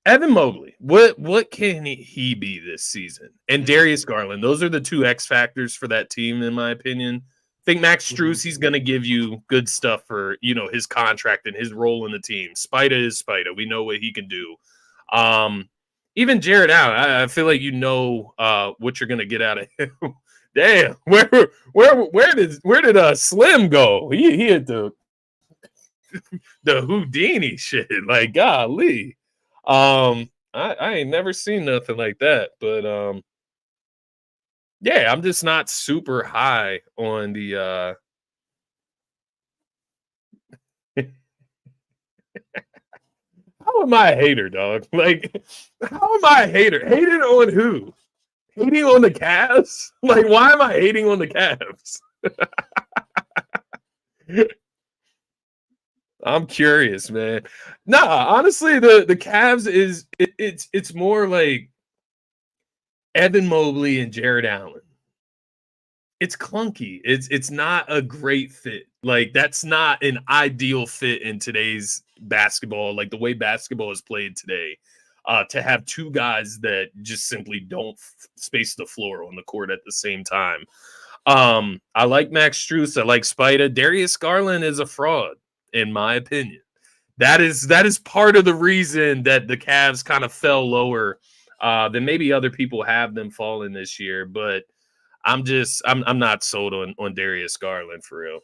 B: Evan Mobley, what can he be this season? And Darius Garland, those are the two X factors for that team, in my opinion. I think Max Strus, he's going to give you good stuff for his contract and his role in the team. Spida is Spida. We know what he can do. Even Jared Allen, I feel like what you're gonna get out of him. Damn, where did Slim go? He hit the Houdini shit. Like, golly. I ain't never seen nothing like that. But yeah, I'm just not super high on the how am I a hater, dog? Like, how am I a hater? Hating on who? Hating on the Cavs? Like, why am I hating on the Cavs? I'm curious, man. Nah, honestly, the Cavs it's more like Evan Mobley and Jared Allen. It's clunky. It's not a great fit. Like, that's not an ideal fit in today's basketball, like the way basketball is played today. To have two guys that just simply don't space the floor on the court at the same time. I like Max Strus. I like Spida. Darius Garland is a fraud, in my opinion. That is part of the reason that the Cavs kind of fell lower than maybe other people have them falling this year. But I'm not sold on Darius Garland for real.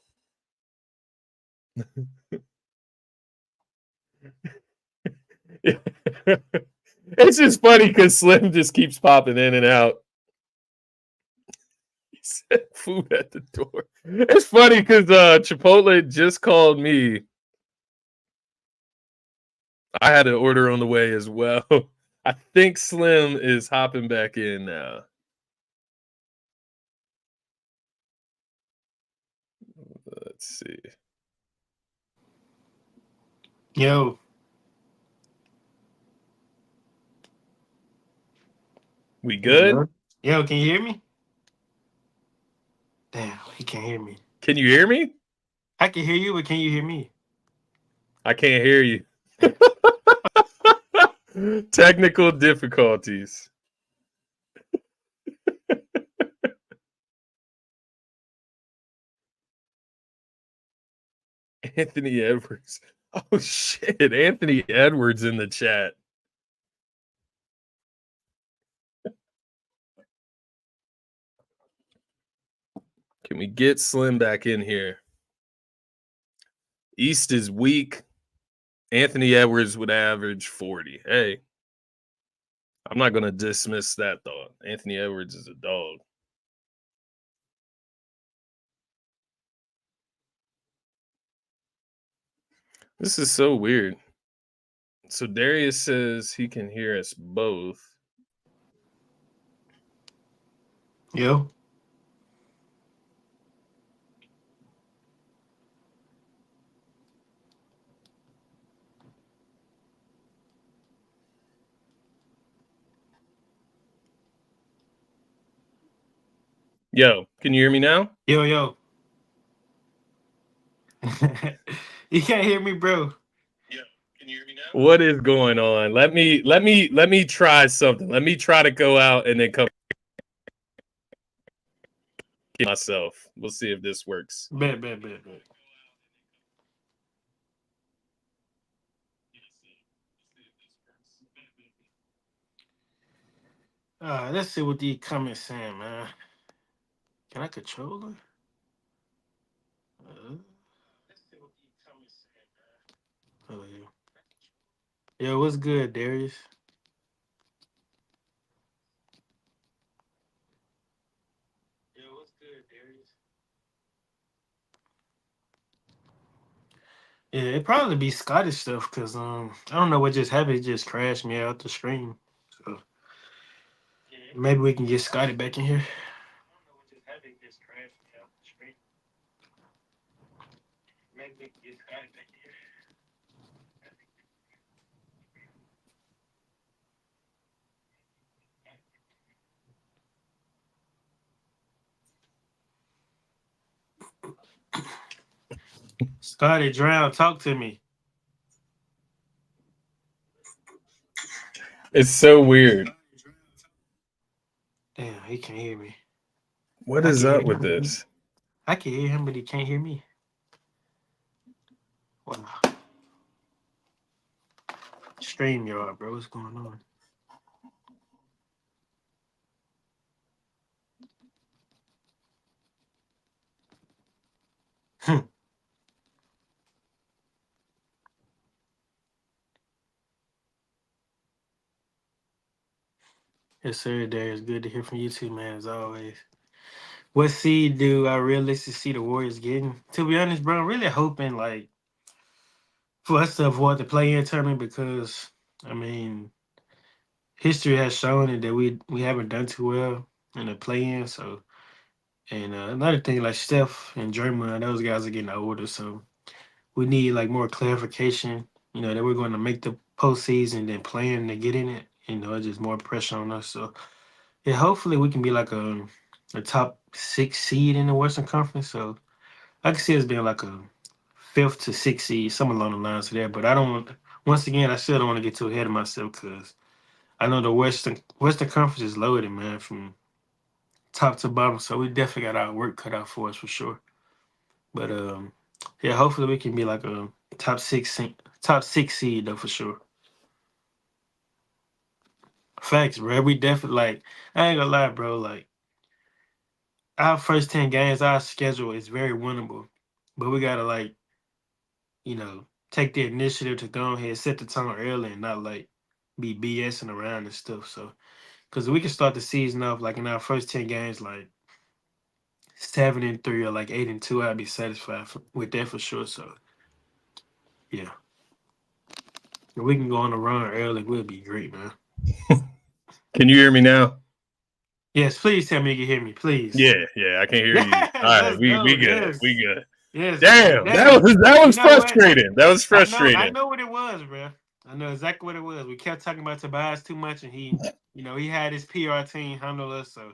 B: It's just funny because Slim just keeps popping in and out. He said food at the door. It's funny because Chipotle just called me. I had an order on the way as well. I think Slim is hopping back in now. Let's see.
A: Yo.
B: We good?
A: Yo, can you hear me? Damn, he can't hear me.
B: Can you hear me?
A: I can hear you, but can you hear me?
B: I can't hear you. Technical difficulties. Anthony Edwards. Oh shit, Anthony Edwards in the chat. Can we get Slim back in here? East is weak. Anthony Edwards would average 40. Hey, I'm not going to dismiss that thought. Anthony Edwards is a dog. This is so weird. So Darius says he can hear us both.
A: Yo.
B: Yo, can you hear me now?
A: Yo. You can't hear me, bro.
B: Yeah, can you hear me now? What is going on? Let me try something. Let me try to go out and then come myself. We'll see if this works.
A: Bet. Let's see what the comments saying, man. Can I control it? Let's see what the comments saying, man. Oh, yeah. Yo, what's good, Darius? Yeah, it'd probably be Scottish stuff because I don't know what just happened. It just crashed me out the stream. So maybe we can get Scotty back in here. Maybe we can get Scotty back in here. Scotty Drown, talk to me.
B: It's so weird.
A: Damn, he can't hear me.
B: What is up with this?
A: I can hear him, but he can't hear me. Wow. StreamYard, bro. What's going on? Yes, sir, Darius. Good to hear from you too, man, as always. What seed do I realistically see the Warriors getting? To be honest, bro, I'm really hoping like for us to avoid the play-in tournament because I mean history has shown it that we haven't done too well in the play-in. So and another thing like Steph and Draymond, those guys are getting older, so we need like more clarification. You know that we're going to make the postseason than playing to get in it. You know, it's just more pressure on us. So yeah, hopefully we can be like a top six seed in the Western Conference. So I can see us being like a fifth to sixth seed, somewhere along the lines of that. But I don't want. Once again, I still don't want to get too ahead of myself because I know the Western Conference is loaded, man, from top to bottom. So we definitely got our work cut out for us for sure. But yeah, hopefully we can be like a top six seed though for sure. Facts, bro. We definitely like. I ain't gonna lie, bro. Like our first 10 games, our schedule is very winnable, but we gotta like take the initiative to go ahead, set the tone early, and not like be BSing around and stuff. So, because we can start the season off like in our first 10 games, like 7-3 or like 8-2, I'd be satisfied with that for sure. So, yeah, if we can go on a run early, we'll be great, man.
B: Can you hear me now?
A: Yes, please tell me you can hear me, please.
B: Yeah, I can hear you.
A: Yes,
B: All right,
A: let's go.
B: we good. We
A: Yes,
B: good.
A: yes, bro.
B: Damn,
A: Dang,
B: that
A: you
B: was
A: know what?
B: frustrating. That was
A: I
B: frustrating.
A: know what it was, bro. I know exactly what it was. We kept talking about Tobias too much, and he had his PR team handle us. So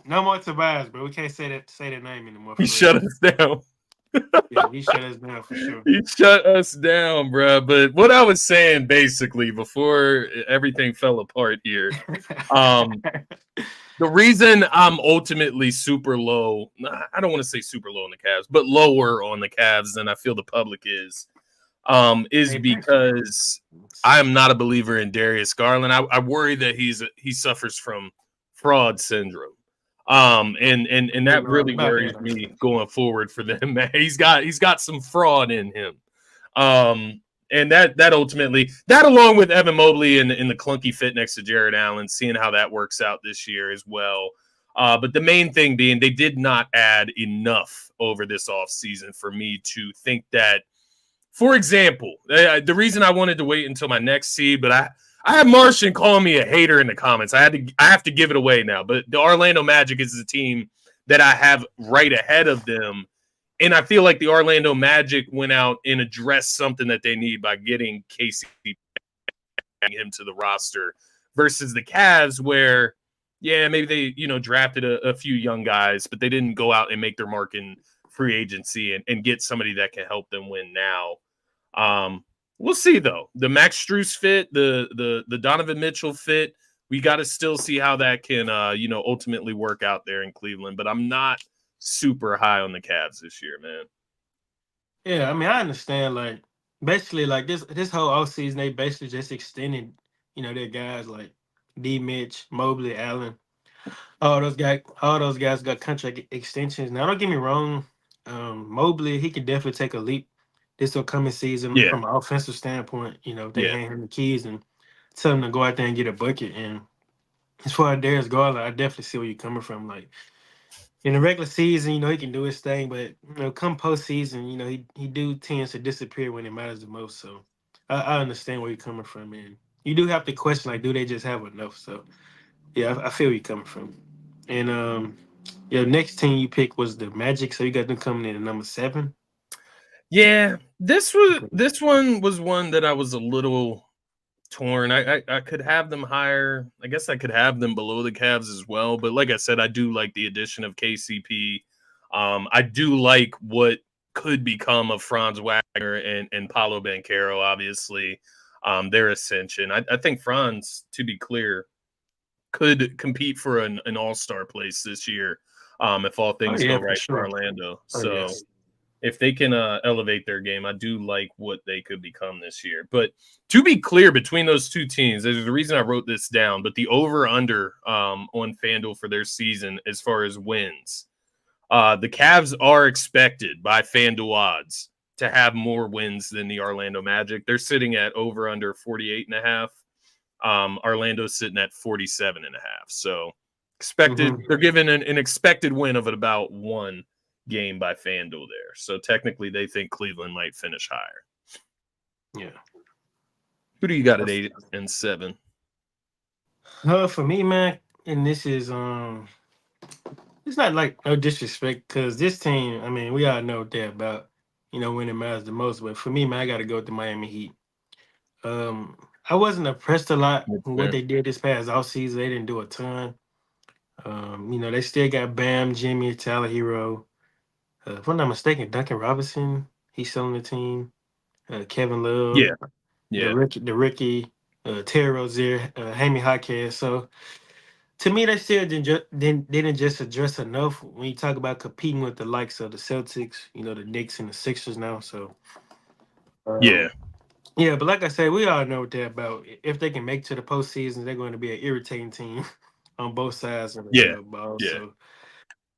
A: no more Tobias, bro. We can't say that name anymore
B: He
A: for real.
B: shut us down.
A: Yeah, he shut us down for sure.
B: He shut us down, bro. But what I was saying basically before everything fell apart here, um, the reason I'm ultimately super low, I don't want to say super low on the Cavs, but lower on the Cavs than I feel the public is
A: Hey, thanks for the
B: because I am not a believer in Darius Garland. I worry that he suffers from fraud syndrome. And
A: you
B: that
A: know
B: really
A: about
B: worries
A: that.
B: me going forward for them, man. He's got some fraud in him. Um, and that ultimately, that along with Evan Mobley in the clunky fit next to Jared Allen, seeing how that works out this year as well. But the main thing being they did not add enough over this offseason for me to think that, for example, the reason I wanted to wait until my next seed, but I had Martian calling me a hater in the comments. I have to give it away now. But the Orlando Magic is the team that I have right ahead of them. And I feel like the Orlando Magic went out and addressed something that they need by getting Casey him to the roster versus the Cavs, where, yeah, maybe they, drafted a few young guys, but they didn't go out and make their mark in free agency and get somebody that can help them win now. We'll see though. The Max Strus fit, the Donovan Mitchell fit. We got to still see how that can ultimately work out there in Cleveland. But I'm not super high on the Cavs this year, man.
A: Yeah, I mean I understand. Like basically, like this whole offseason, they basically just extended, their guys like D. Mitch, Mobley, Allen. All those guys got contract extensions. Now, don't get me wrong. Mobley, he can definitely take a leap this upcoming season
B: Yeah,
A: from an offensive standpoint. If they
B: yeah.
A: hand him the keys and tell him to go out there and get a bucket. And as far as Darius Garland, I definitely see where you're coming from. Like in the regular season, he can do his thing, but come postseason, he do tends to disappear when it matters the most. So I understand where you're coming from, and you do have to question like, do they just have enough? So yeah, I feel where you're coming from. And your next team you picked was the Magic, so you got them coming in at number 7.
B: Yeah,
A: Okay.
B: this one was one that I was a little torn. I could have them higher. I guess I could have them below the Cavs as well. But like I said, I do like the addition of KCP. I do like what could become of Franz Wagner and Paulo Banchero, obviously, their ascension. I think Franz, to be clear, could compete for an all-star place this year if all
A: Oh
B: things go
A: yeah, for
B: right for
A: sure.
B: Orlando.
A: Oh
B: So
A: yes.
B: if they can elevate their game, I do like what they could become this year. But to be clear, between those two teams, there's the reason I wrote this down. But the over under on FanDuel for their season, as far as wins, the Cavs are expected by FanDuel odds to have more wins than the Orlando Magic. They're sitting at over under 48.5. Orlando's sitting at 47.5. So expected,
A: Mm-hmm.
B: they're given an expected win of about one game by FanDuel there. So technically, they think Cleveland might finish higher.
A: Yeah.
B: Who do you got at 8-7?
A: For me, man, and this is it's not like no disrespect because this team, I mean, we all know what they're about. When it matters the most. But for me, man, I got to go with the Miami Heat. Um, I wasn't impressed a lot
B: That's
A: with what
B: fair.
A: they did this past offseason. They didn't do a ton. They still got Bam, Jimmy, Tyler Hero. If I'm not mistaken, Duncan Robinson, he's still on the team. Kevin Love,
B: Yeah, yeah,
A: the Ricky, Terry Rozier, Hammy Hawkins. So to me, they still didn't just address enough when you talk about competing with the likes of the Celtics, the Knicks and the Sixers now. So
B: yeah,
A: um, yeah, but like I said, we all know what they're about. If they can make it to the postseason, they're going to be an irritating team on both sides of the
B: yeah,
A: ball.
B: yeah,
A: So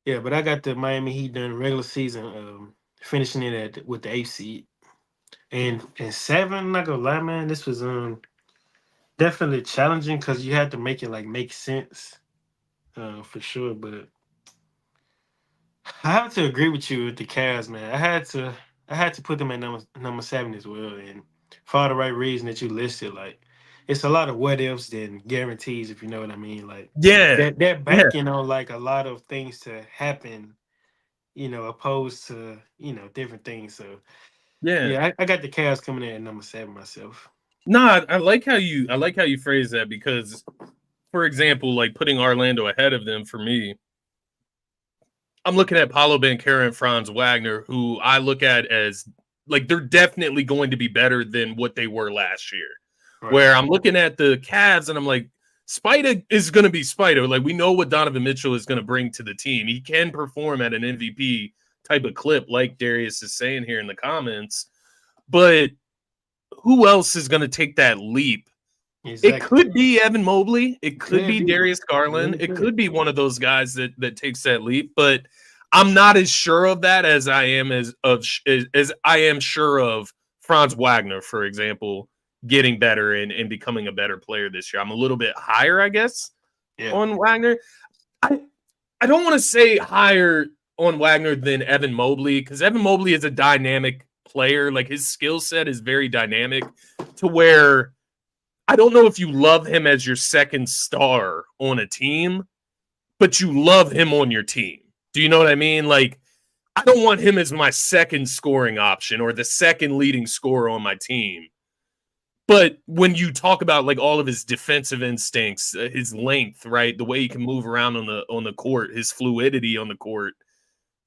A: yeah, but I got the Miami Heat during the regular season, finishing it with the eighth seed. And seven, I'm not gonna lie, man, this was definitely challenging because you had to make it like make sense, for sure. But I have to agree with you with the Cavs, man. I had to put them at number seven as well, and for all the right reason that you listed. Like, it's a lot of what ifs than guarantees, if you know what I mean. Like,
B: yeah,
A: they're
B: yeah,
A: banking on like a lot of things to happen, opposed to different things. So
B: yeah.
A: yeah, I got the Cavs coming in at number seven myself.
B: No, I like how you phrase that because, for example, like putting Orlando ahead of them for me, I'm looking at Paulo Banchero and Franz Wagner, who I look at as like they're definitely going to be better than what they were last year.
A: Right.
B: Where I'm looking at the Cavs and I'm like, Spida is going to be Spida. Like we know what Donovan Mitchell is going to bring to the team. He can perform at an MVP type of clip, like Darius is saying here in the comments. But who else is going to take that leap? It
A: Exactly.
B: could be Evan Mobley. It could
A: Could
B: be
A: be.
B: Darius Garland.
A: Really
B: It
A: could.
B: could be one of those guys that takes that leap. But I'm not as sure of that as I am as I am sure of Franz Wagner, for example, getting better and becoming a better player this year. I'm a little bit higher, I guess,
A: Yeah.
B: on Wagner. I I don't want to say higher on Wagner than Evan Mobley because Evan Mobley is a dynamic player. Like his skill set is very dynamic to where I don't know if you love him as your second star on a team, but you love him on your team. Do you know what I mean? Like, I don't want him as my second scoring option or the second leading scorer on my team. But when you talk about like all of his defensive instincts, his length, right, the way he can move around on the court, his fluidity on the court,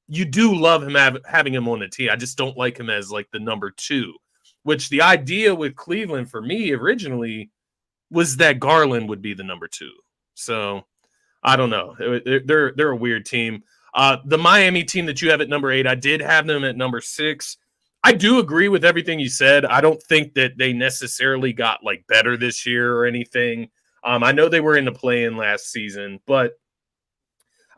B: you do love him having him on the team. I just don't like him as like the number two. Which the idea with Cleveland for me originally was that Garland would be the number two. So I don't know. They're a weird team. The Miami team that you have at number 8, I did have them at number 6. I do agree with everything you said. I don't think that they necessarily got like better this year or anything. I know they were in the play-in last season, but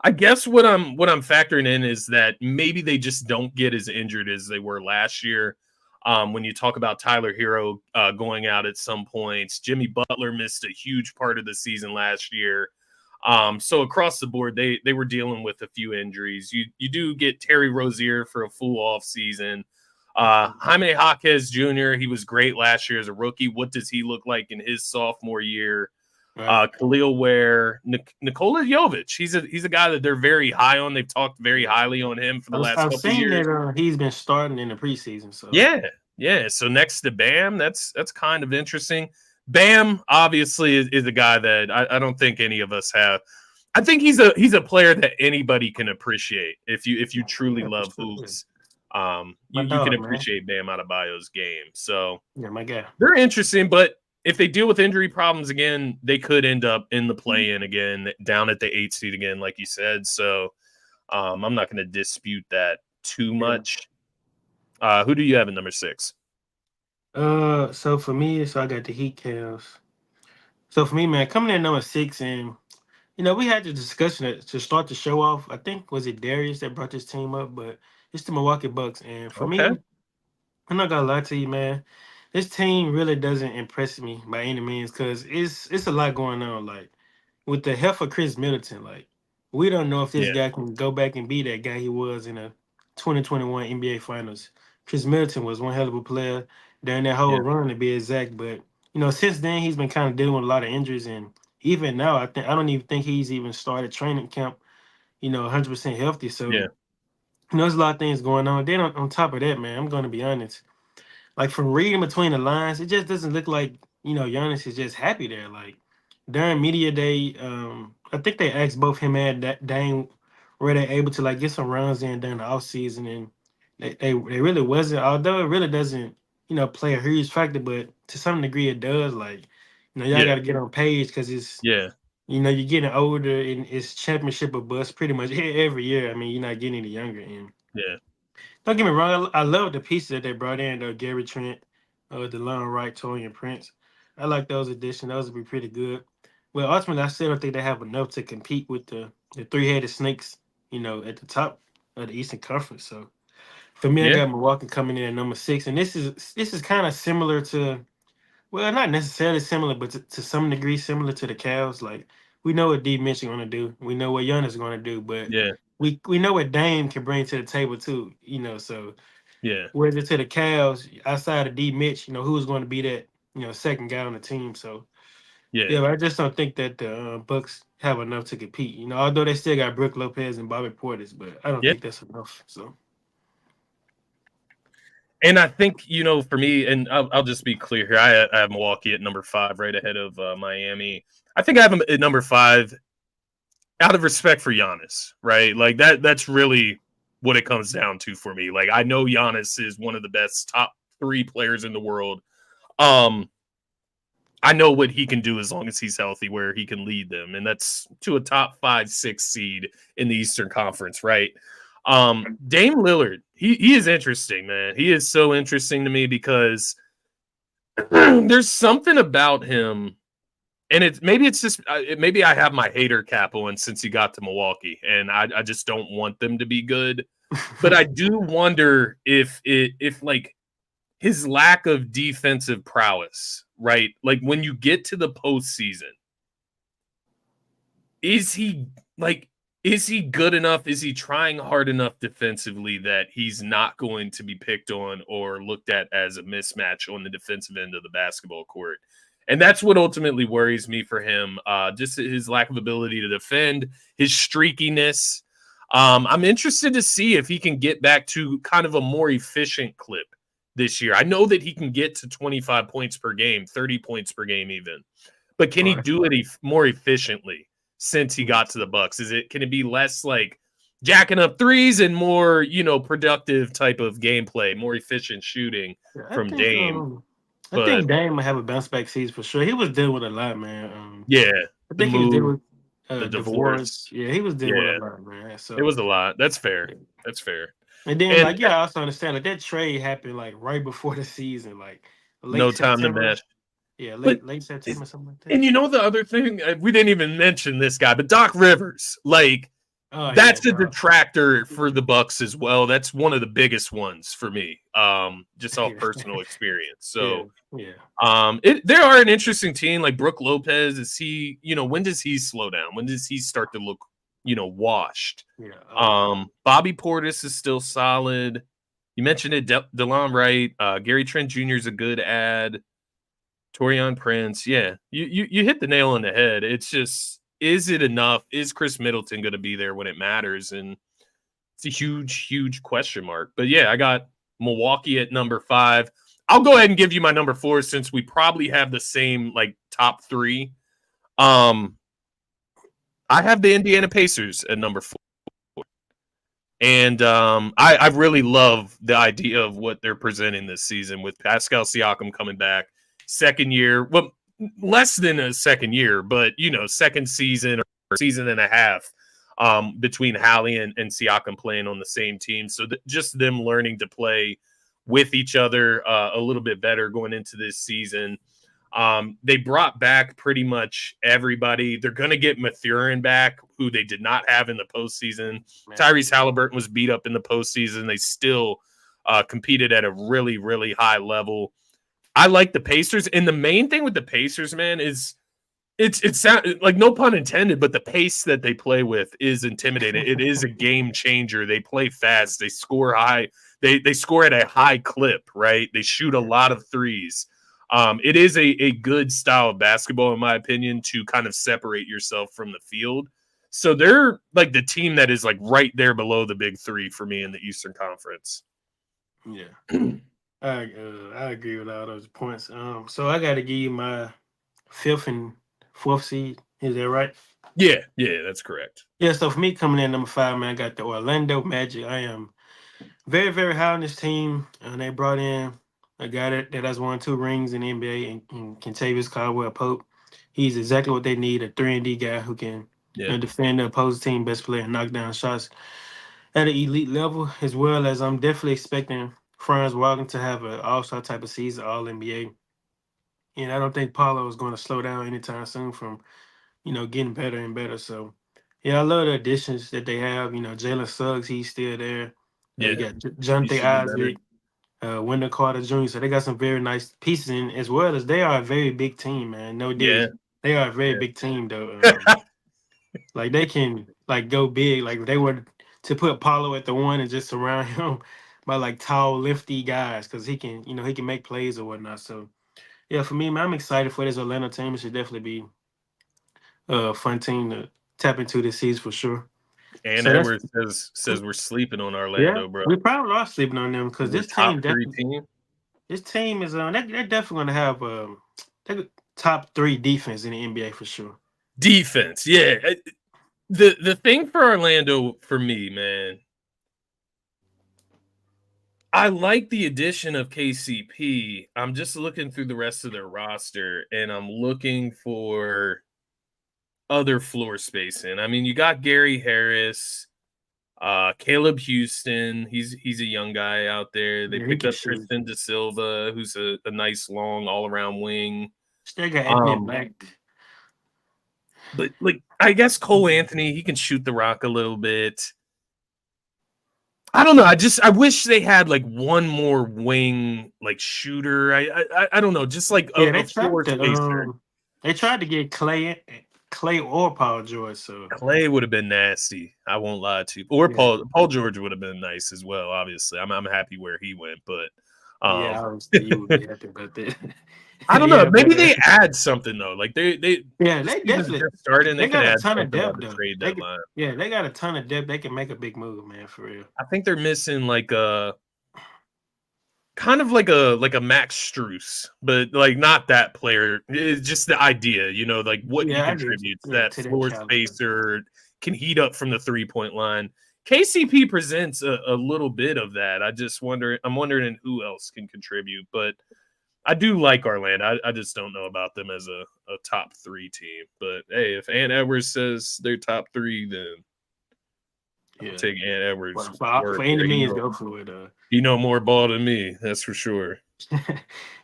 B: I guess what I'm factoring in is that maybe they just don't get as injured as they were last year. When you talk about Tyler Hero going out at some points, Jimmy Butler missed a huge part of the season last year. So across the board, they were dealing with a few injuries. You do get Terry Rozier for a full off season. Jaime Jaquez Jr. He was great last year as a rookie. What does he look like in his sophomore year?
A: Right.
B: Khalil Ware, Nikola Jovic. He's a guy that they're very high on. They've talked very highly on him for the last
A: I've
B: couple of
A: seen
B: years.
A: that he's been starting in the preseason. So
B: Yeah, yeah. So next to Bam, that's kind of interesting. Bam obviously is a guy that I don't think any of us have. I think he's a player that anybody can appreciate if you truly
A: yeah, for
B: love
A: sure.
B: hoops.
A: My
B: You can
A: dog, man.
B: appreciate Bam Adebayo's game. So
A: Yeah, my guy.
B: they're interesting, but if they deal with injury problems again, they could end up in the play-in again, down at the 8 seed again, like you said. So I'm not going to dispute that too
A: Yeah.
B: much. Who do you have at number 6?
A: So for me, so I got the Heat Cavs. So for me, man, coming in at number 6, and we had the discussion to start the show off. I think was it Darius that brought this team up, but it's the Milwaukee Bucks. And for
B: Okay.
A: me, I'm not gonna lie to you, man. This team really doesn't impress me by any means because it's a lot going on. Like with the health of Chris Middleton, like we don't know if this
B: Yeah.
A: guy can go back and be that guy he was in the 2021 NBA Finals. Chris Middleton was one hell of a player during that whole
B: Yeah.
A: run, to be exact. But since then he's been kind of dealing with a lot of injuries, and even now I don't even think he's even started training camp. 100% healthy. So
B: Yeah.
A: there's a lot of things going on. Then on top of that, man, I'm going to be honest. Like from reading between the lines, it just doesn't look like Giannis is just happy there. Like during media day, I think they asked both him and Dame were they able to like get some runs in during the off season, and they really wasn't. Although it really doesn't play a huge factor, but to some degree it does. Like y'all got
B: Yeah.
A: to get on page because it's
B: Yeah.
A: you're getting older and it's championship or bust pretty much every year. I mean you're not getting any younger, and
B: Yeah.
A: don't get me wrong. I love the pieces that they brought in, though. Gary Trent, DeLon Wright, Torian Prince. I like those additions. Those would be pretty good. Well, ultimately, I still don't think they have enough to compete with the three-headed snakes, at the top of the Eastern Conference. So for me, I
B: Yeah.
A: got Milwaukee coming in at number 6, and this is kind of similar to, well, not necessarily similar, but to some degree similar to the Cavs. Like we know what D Mitch is going to do. We know what Giannis is going to do, but
B: Yeah.
A: we know what Dame can bring to the table too. So.
B: Yeah.
A: Whether to the Cavs outside of D Mitch, who's going to be that second guy on the team. So
B: Yeah.
A: yeah, but I just don't think that the Bucks have enough to compete. Although they still got Brook Lopez and Bobby Portis, but I don't
B: Yeah.
A: think that's enough. So
B: And I think, for me, and I'll just be clear here. I have Milwaukee at number 5, right ahead of Miami. I think I have them at number 5 out of respect for Giannis, right? Like that's really what it comes down to for me. Like I know Giannis is one of the best top 3 players in the world. Um, I know what he can do as long as he's healthy, where he can lead them, and that's to a top 5, 6 seed in the Eastern Conference, right? Dame Lillard, he is interesting, man. He is so interesting to me because there's something about him, and it's just maybe I have my hater cap on since he got to Milwaukee, and I just don't want them to be good. But I do wonder if like his lack of defensive prowess, right? Like when you get to the postseason, is he like is he good enough? Is he trying hard enough defensively that he's not going to be picked on or looked at as a mismatch on the defensive end of the basketball court? And that's what ultimately worries me for him. Just his lack of ability to defend, his streakiness. I'm interested to see if he can get back to kind of a more efficient clip this year. I know that he can get to 25 points per game, 30 points per game even. But can he
A: right.
B: do it more efficiently since he got to the Bucks? Can it be less like jacking up threes and more, productive type of gameplay, more efficient shooting
A: Yeah,
B: from Dame?
A: I
B: But
A: think Dame might have a bounce back season for sure. He was dealing with a lot, man.
B: yeah,
A: I
B: the
A: think he was dealing
B: move,
A: with
B: the
A: divorce.
B: divorce.
A: Yeah, he was dealing with a
B: Yeah,
A: lot, man.
B: it
A: So
B: was a lot. That's fair.
A: yeah.
B: That's fair.
A: And then
B: And
A: like I also understand like that trade happened like right before the season, like late
B: no time to
A: September.
B: mesh.
A: Yeah,
B: But
A: late September, something like that.
B: and the other thing, we didn't even mention this guy, but Doc Rivers, like
A: Oh yeah,
B: that's a
A: dog.
B: detractor for the Bucks as well. That's one of the biggest ones for me, just off
A: Yeah,
B: personal experience.
A: yeah,
B: So,
A: yeah,
B: they are an interesting team. Like Brooke Lopez, is he? When does he slow down? When does he start to look, washed?
A: yeah.
B: Bobby Portis is still solid. You mentioned it, DeLon Wright, Gary Trent Jr. is a good ad. Torian Prince, yeah, you hit the nail on the head. It's just, is it enough? Is Chris Middleton going to be there when it matters? And it's a huge, huge question mark. But yeah, I got Milwaukee at number 5. I'll go ahead and give you my number 4 since we probably have the same like top 3. I have the Indiana Pacers at number 4. And I really love the idea of what they're presenting this season with Pascal Siakam coming back, second year, well, less than a second year, but second season or season and a half between Hallie and Siakam playing on the same team. So just them learning to play with each other a little bit better going into this season. They brought back pretty much everybody. They're going to get Mathurin back, who they did not have in the postseason.
A: Man.
B: Tyrese Halliburton was beat up in the postseason. They still competed at a really, really high level. I like the Pacers, and the main thing with the Pacers, man, is it's like, no pun intended, but the pace that they play with is intimidating. It is a game changer. They play fast. They score high. They score at a high clip, right? They shoot a lot of threes. It is a good style of basketball, in my opinion, to kind of separate yourself from the field. So they're like the team that is like right there below the big three for me in the Eastern Conference.
A: Yeah. I agree with all those points. So I got to give you my fifth and fourth seed. Is that right?
B: Yeah, that's correct.
A: Yeah. So for me, coming in number 5, man, I got the Orlando Magic. I am very, very high on this team. And they brought in a guy that has won 2 rings in the NBA, and Kentavious Caldwell Pope. He's exactly what they need, a 3-and-D guy who can
B: Yeah,
A: defend the opposing team, best player, and knock down shots at an elite level, as well as I'm definitely expecting Franz Wagner to have an all-star type of season, all NBA. And I don't think Paulo is going to slow down anytime soon from, getting better and better. So, yeah, I love the additions that they have. Jalen Suggs, he's still there. You
B: yeah.
A: got
B: You
A: Jonathan
B: should be better.
A: Isaac, Wendell Carter Jr. So they got some very nice pieces in, as well as they are a very big team, man. No
B: Yeah,
A: diss. They are a very
B: yeah.
A: big team, though. Like they can like go big. Like if they were to put Paulo at the one and just surround him by like tall, lifty guys, because he can make plays or whatnot. So yeah, for me, man, I'm excited for this Atlanta team. It should definitely be a fun team to tap into this season for sure.
B: And
A: So that's
B: Edwards says we're sleeping on
A: yeah.
B: Orlando, bro.
A: We probably are sleeping on them because
B: As a top three team.
A: this team is they're definitely gonna have they're top 3 defense in the NBA for sure.
B: Defense, yeah. The thing for Orlando for me, man, I like the addition of KCP. I'm just looking through the rest of their roster, and I'm looking for other floor spacing. I mean, you got Gary Harris, Caleb Houston. He's a young guy out there. They
A: Yeah, he
B: picked
A: can
B: up
A: shoot.
B: Tristan Da Silva, who's a nice long all around wing.
A: Still got Anthony
B: Um,
A: Black.
B: but like I guess Cole Anthony, he can shoot the rock a little bit. I don't know. I wish they had like one more wing like shooter. I don't know, just like
A: Yeah,
B: a floor spacer.
A: they tried to get Clay or Paul George. So
B: Clay would have been nasty. I won't lie to you. Or
A: yeah,
B: Paul George would have been nice as well. Obviously, I'm happy where he went, but
A: yeah,
B: um,
A: obviously you would be happy about that.
B: I don't know.
A: Yeah,
B: Maybe
A: but
B: they add something though. Like
A: yeah,
B: the
A: they
B: season's
A: definitely
B: just starting. They
A: they
B: can
A: got a
B: add
A: ton of
B: something on
A: depth
B: the
A: though.
B: trade deadline.
A: Yeah, they got a ton of depth. They can make a big move, man, for real.
B: I think they're missing like a kind of like a Max Struess, but like not that player. It's just the idea, like what he
A: Yeah, I do.
B: contributes.
A: Yeah,
B: That
A: to that
B: floor
A: caliber.
B: spacer can heat up from the 3-point line. KCP presents a little bit of that. I'm wondering who else can contribute, but I do like Orlando. I just don't know about them as a top 3 team. But hey, if Ant Edwards says they're top 3, then I'll
A: Yeah.
B: take Ant Edwards'
A: Well, for
B: word
A: any
B: there.
A: means, go for it.
B: He know more ball than me. That's for sure.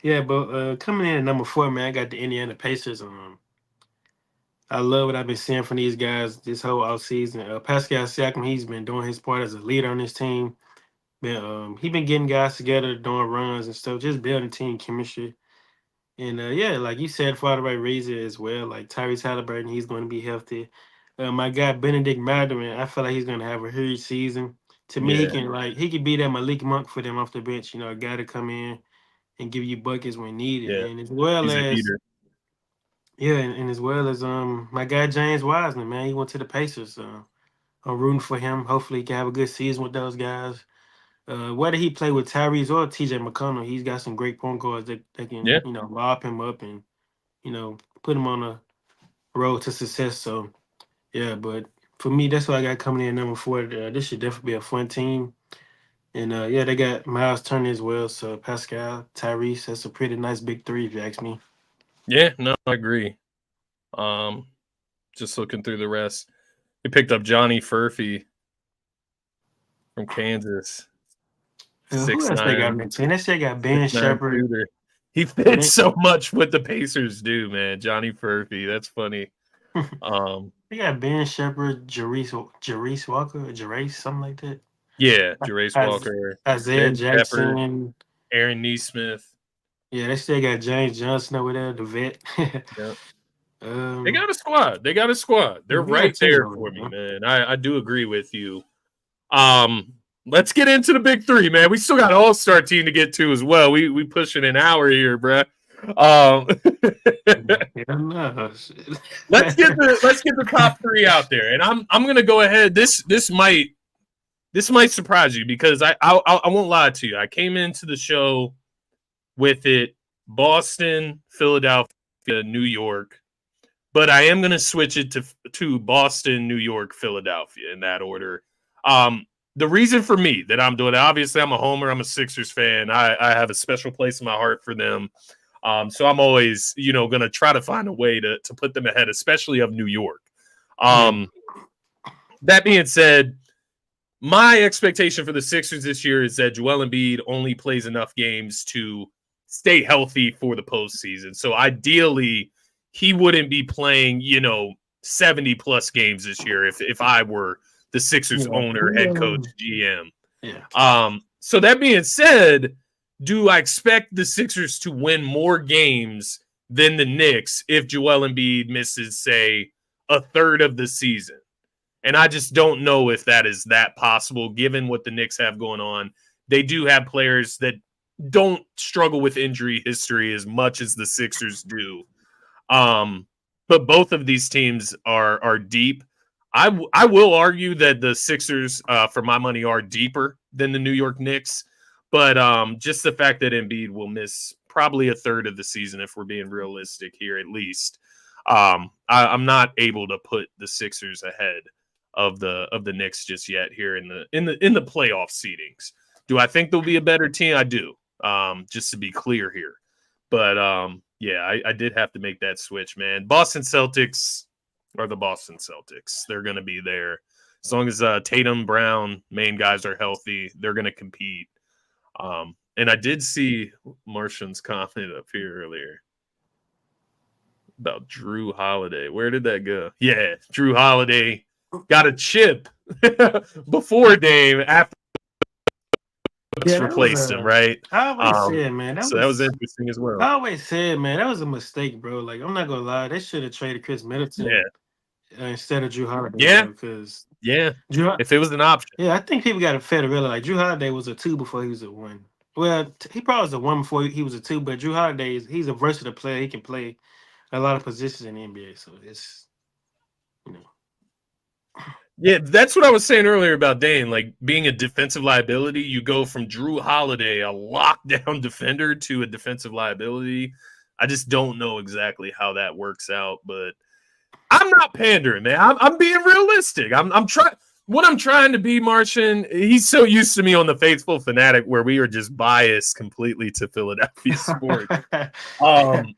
A: Yeah, but coming in at number 4, man, I got the Indiana Pacers. I love what I've been seeing from these guys this whole offseason. Pascal Siakam, he's been doing his part as a leader on this team. He been getting guys together, doing runs and stuff, just building team chemistry. And yeah, like you said, for the right reason as well. Like Tyrese Halliburton, he's going to be healthy. My guy Benedict Mathurin, I feel like he's going to have a huge season. To me,
B: Yeah,
A: he can be that Malik Monk for them off the bench. A guy to come in and give you buckets when needed,
B: yeah.
A: and as well
B: He's a
A: as
B: heater.
A: yeah, and as well as my guy James Wiseman, man, he went to the Pacers. I'm rooting for him. Hopefully, he can have a good season with those guys. Whether he play with Tyrese or TJ McConnell, he's got some great point guards that can,
B: Yeah,
A: lob him up and, put him on a road to success. So, yeah, but for me, that's what I got coming in number 4. This should definitely be a fun team. And, yeah, they got Miles Turner as well. So, Pascal, Tyrese, that's a pretty nice big 3, if you ask me.
B: yeah. No, I agree. Um, just looking through the rest, he picked up Johnny Furphy from Kansas.
A: Who
B: Six
A: else they got
B: nine,
A: in the team? They still got
B: six
A: Ben
B: nine
A: Shepherd.
B: shooter. He fits
A: Ben,
B: so much what the Pacers do, man. Johnny Furphy, that's funny. Um,
A: they got Ben Shepherd, Jarice Walker, Jarace, something like that.
B: yeah, Jarace
A: Is-
B: Walker,
A: Isaiah
B: Ben Shepherd,
A: Jackson.
B: Aaron Neesmith.
A: Yeah, they still got James Johnson over there, the vet.
B: Yeah, they
A: um,
B: got a squad. They got a squad. They're
A: we got a
B: right
A: team
B: there
A: over
B: for
A: there,
B: me,
A: man.
B: man. I do agree with you. Let's get into the big three, man. We still got an all-star team to get to as well. We pushing an hour here, bruh. Um,
A: Yeah, no.
B: let's get the top three out there, and I'm gonna go ahead. This might surprise you because I won't lie to you. I came into the show with it Boston, Philadelphia, New York, but I am gonna switch it to Boston, New York, Philadelphia in that order. The reason for me that I'm doing it, obviously, I'm a homer. I'm a Sixers fan. I have a special place in my heart for them. So I'm always, going to try to find a way to put them ahead, especially of New York.
A: Yeah,
B: That being said, my expectation for the Sixers this year is that Joel Embiid only plays enough games to stay healthy for the postseason. So ideally, he wouldn't be playing, 70 plus games this year if I were the Sixers
A: yeah,
B: owner, head coach, GM.
A: yeah.
B: So that being said, do I expect the Sixers to win more games than the Knicks if Joel Embiid misses, say, a third of the season? And I just don't know if that is that possible, given what the Knicks have going on. They do have players that don't struggle with injury history as much as the Sixers do. But both of these teams are deep. I will argue that the Sixers, for my money, are deeper than the New York Knicks. But just the fact that Embiid will miss probably a third of the season, if we're being realistic here, at least, I'm not able to put the Sixers ahead of the Knicks just yet here in the playoff seedings. Do I think they'll be a better team? I do. Just to be clear here, but yeah, I did have to make that switch, man. Boston Celtics are the Boston Celtics. They're going to be there as long as Tatum, Brown, main guys are healthy. They're going to compete. And I did see Martian's comment up here earlier about Drew Holiday. Where did that go? Yeah, Drew Holiday got a chip before Dame after
A: Yeah, that was
B: replaced him, right?
A: I always said, man,
B: So that was interesting as well.
A: I always said, man, that was a mistake, bro. Like, I'm not gonna lie, they should have traded Chris
B: Yeah,
A: Middleton instead of Drew Holiday,
B: yeah,
A: bro. Because
B: yeah.
A: Drew,
B: If it was an option,
A: yeah, I think people got to fair to realize like Drew Holiday was a two before he was a one. Well, he probably was a one before he was a two, but Drew Holiday he's a versatile player. He can play a lot of positions in the NBA, so it's you know.
B: yeah, that's what I was saying earlier about Dane. Like being a defensive liability, you go from Drew Holiday, a lockdown defender, to a defensive liability. I just don't know exactly how that works out, but I'm not pandering, man. I'm being realistic. I'm trying. What I'm trying to be, Martian. He's so used to me on the Faithful Fanatic, where we are just biased completely to Philadelphia sports. Um,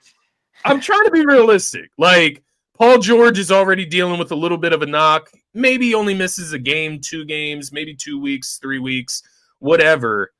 B: I'm trying to be realistic. Like Paul George is already dealing with a little bit of a knock. Maybe he only misses a game, 2 games, maybe 2 weeks, 3 weeks, whatever.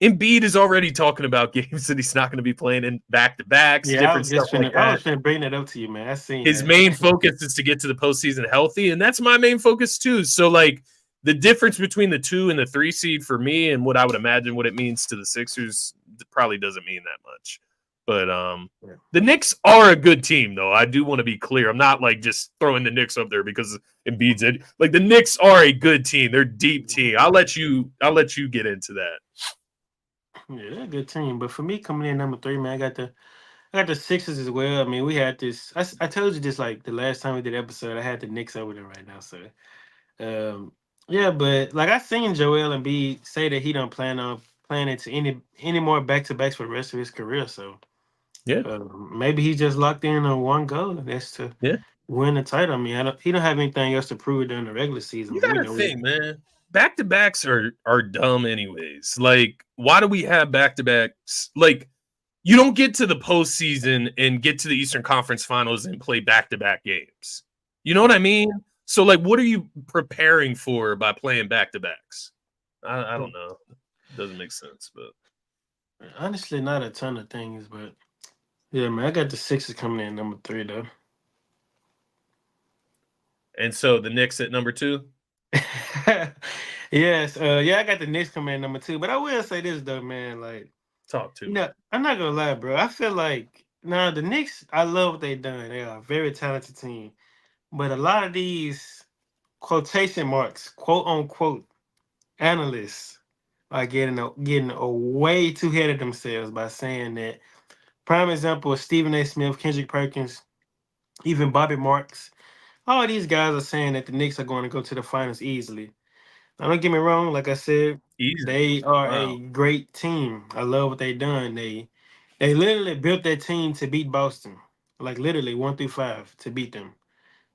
B: Embiid is already talking about games that he's not going to be playing in back-to-backs,
A: Yeah,
B: different stuff like
A: I
B: that.
A: was finna bring that up to you, man. I seen
B: His
A: that.
B: main focus is to get to the postseason healthy, and that's my main focus too. So, like, the difference between the 2 and the 3 seed for me and what I would imagine what it means to the Sixers probably doesn't mean that much. But
A: Yeah.
B: the Knicks are a good team, though. I do want to be clear. I'm not like just throwing the Knicks up there because Embiid's it. Like the Knicks are a good team. They're a deep team. I'll let you get into that.
A: Yeah, they're a good team. But for me, coming in number 3, man, I got the Sixers as well. I mean, we had this. I told you this like the last time we did episode. I had the Knicks over there right now. So, yeah, but like I seen Joel Embiid say that he don't plan on playing it to any more back to backs for the rest of his career. So,
B: Yeah,
A: maybe he just locked in on one goal, and that's to
B: yeah.
A: win the title. I mean, he don't have anything else to prove during the regular season.
B: You
A: But we
B: gotta
A: know
B: think, man. Back to backs are dumb anyways. Like, why do we have back to backs? Like, you don't get to the postseason and get to the Eastern Conference Finals and play back to back games. You know what I mean? So, like, what are you preparing for by playing back to backs? I don't know. Doesn't make sense, but
A: Honestly, not a ton of things, but yeah, man, I got the Sixers coming in number three though.
B: and so the Knicks at number two,
A: Yes, yeah, I got the Knicks coming in number two, but I will say this though, man, like
B: talk to me.
A: I'm not gonna lie, bro. I feel like now the Knicks, I love what they done. They are a very talented team, but a lot of these quotation marks, quote unquote, analysts are getting a way too ahead of themselves by saying that. Prime example is Stephen A. Smith, Kendrick Perkins, even Bobby Marks. All these guys are saying that the Knicks are going to go to the finals easily. Now, don't get me wrong. Like I said,
B: Easy.
A: they are
B: Wow.
A: a great team. I love what they done. They literally built their team to beat Boston, like literally 1 through 5 to beat them.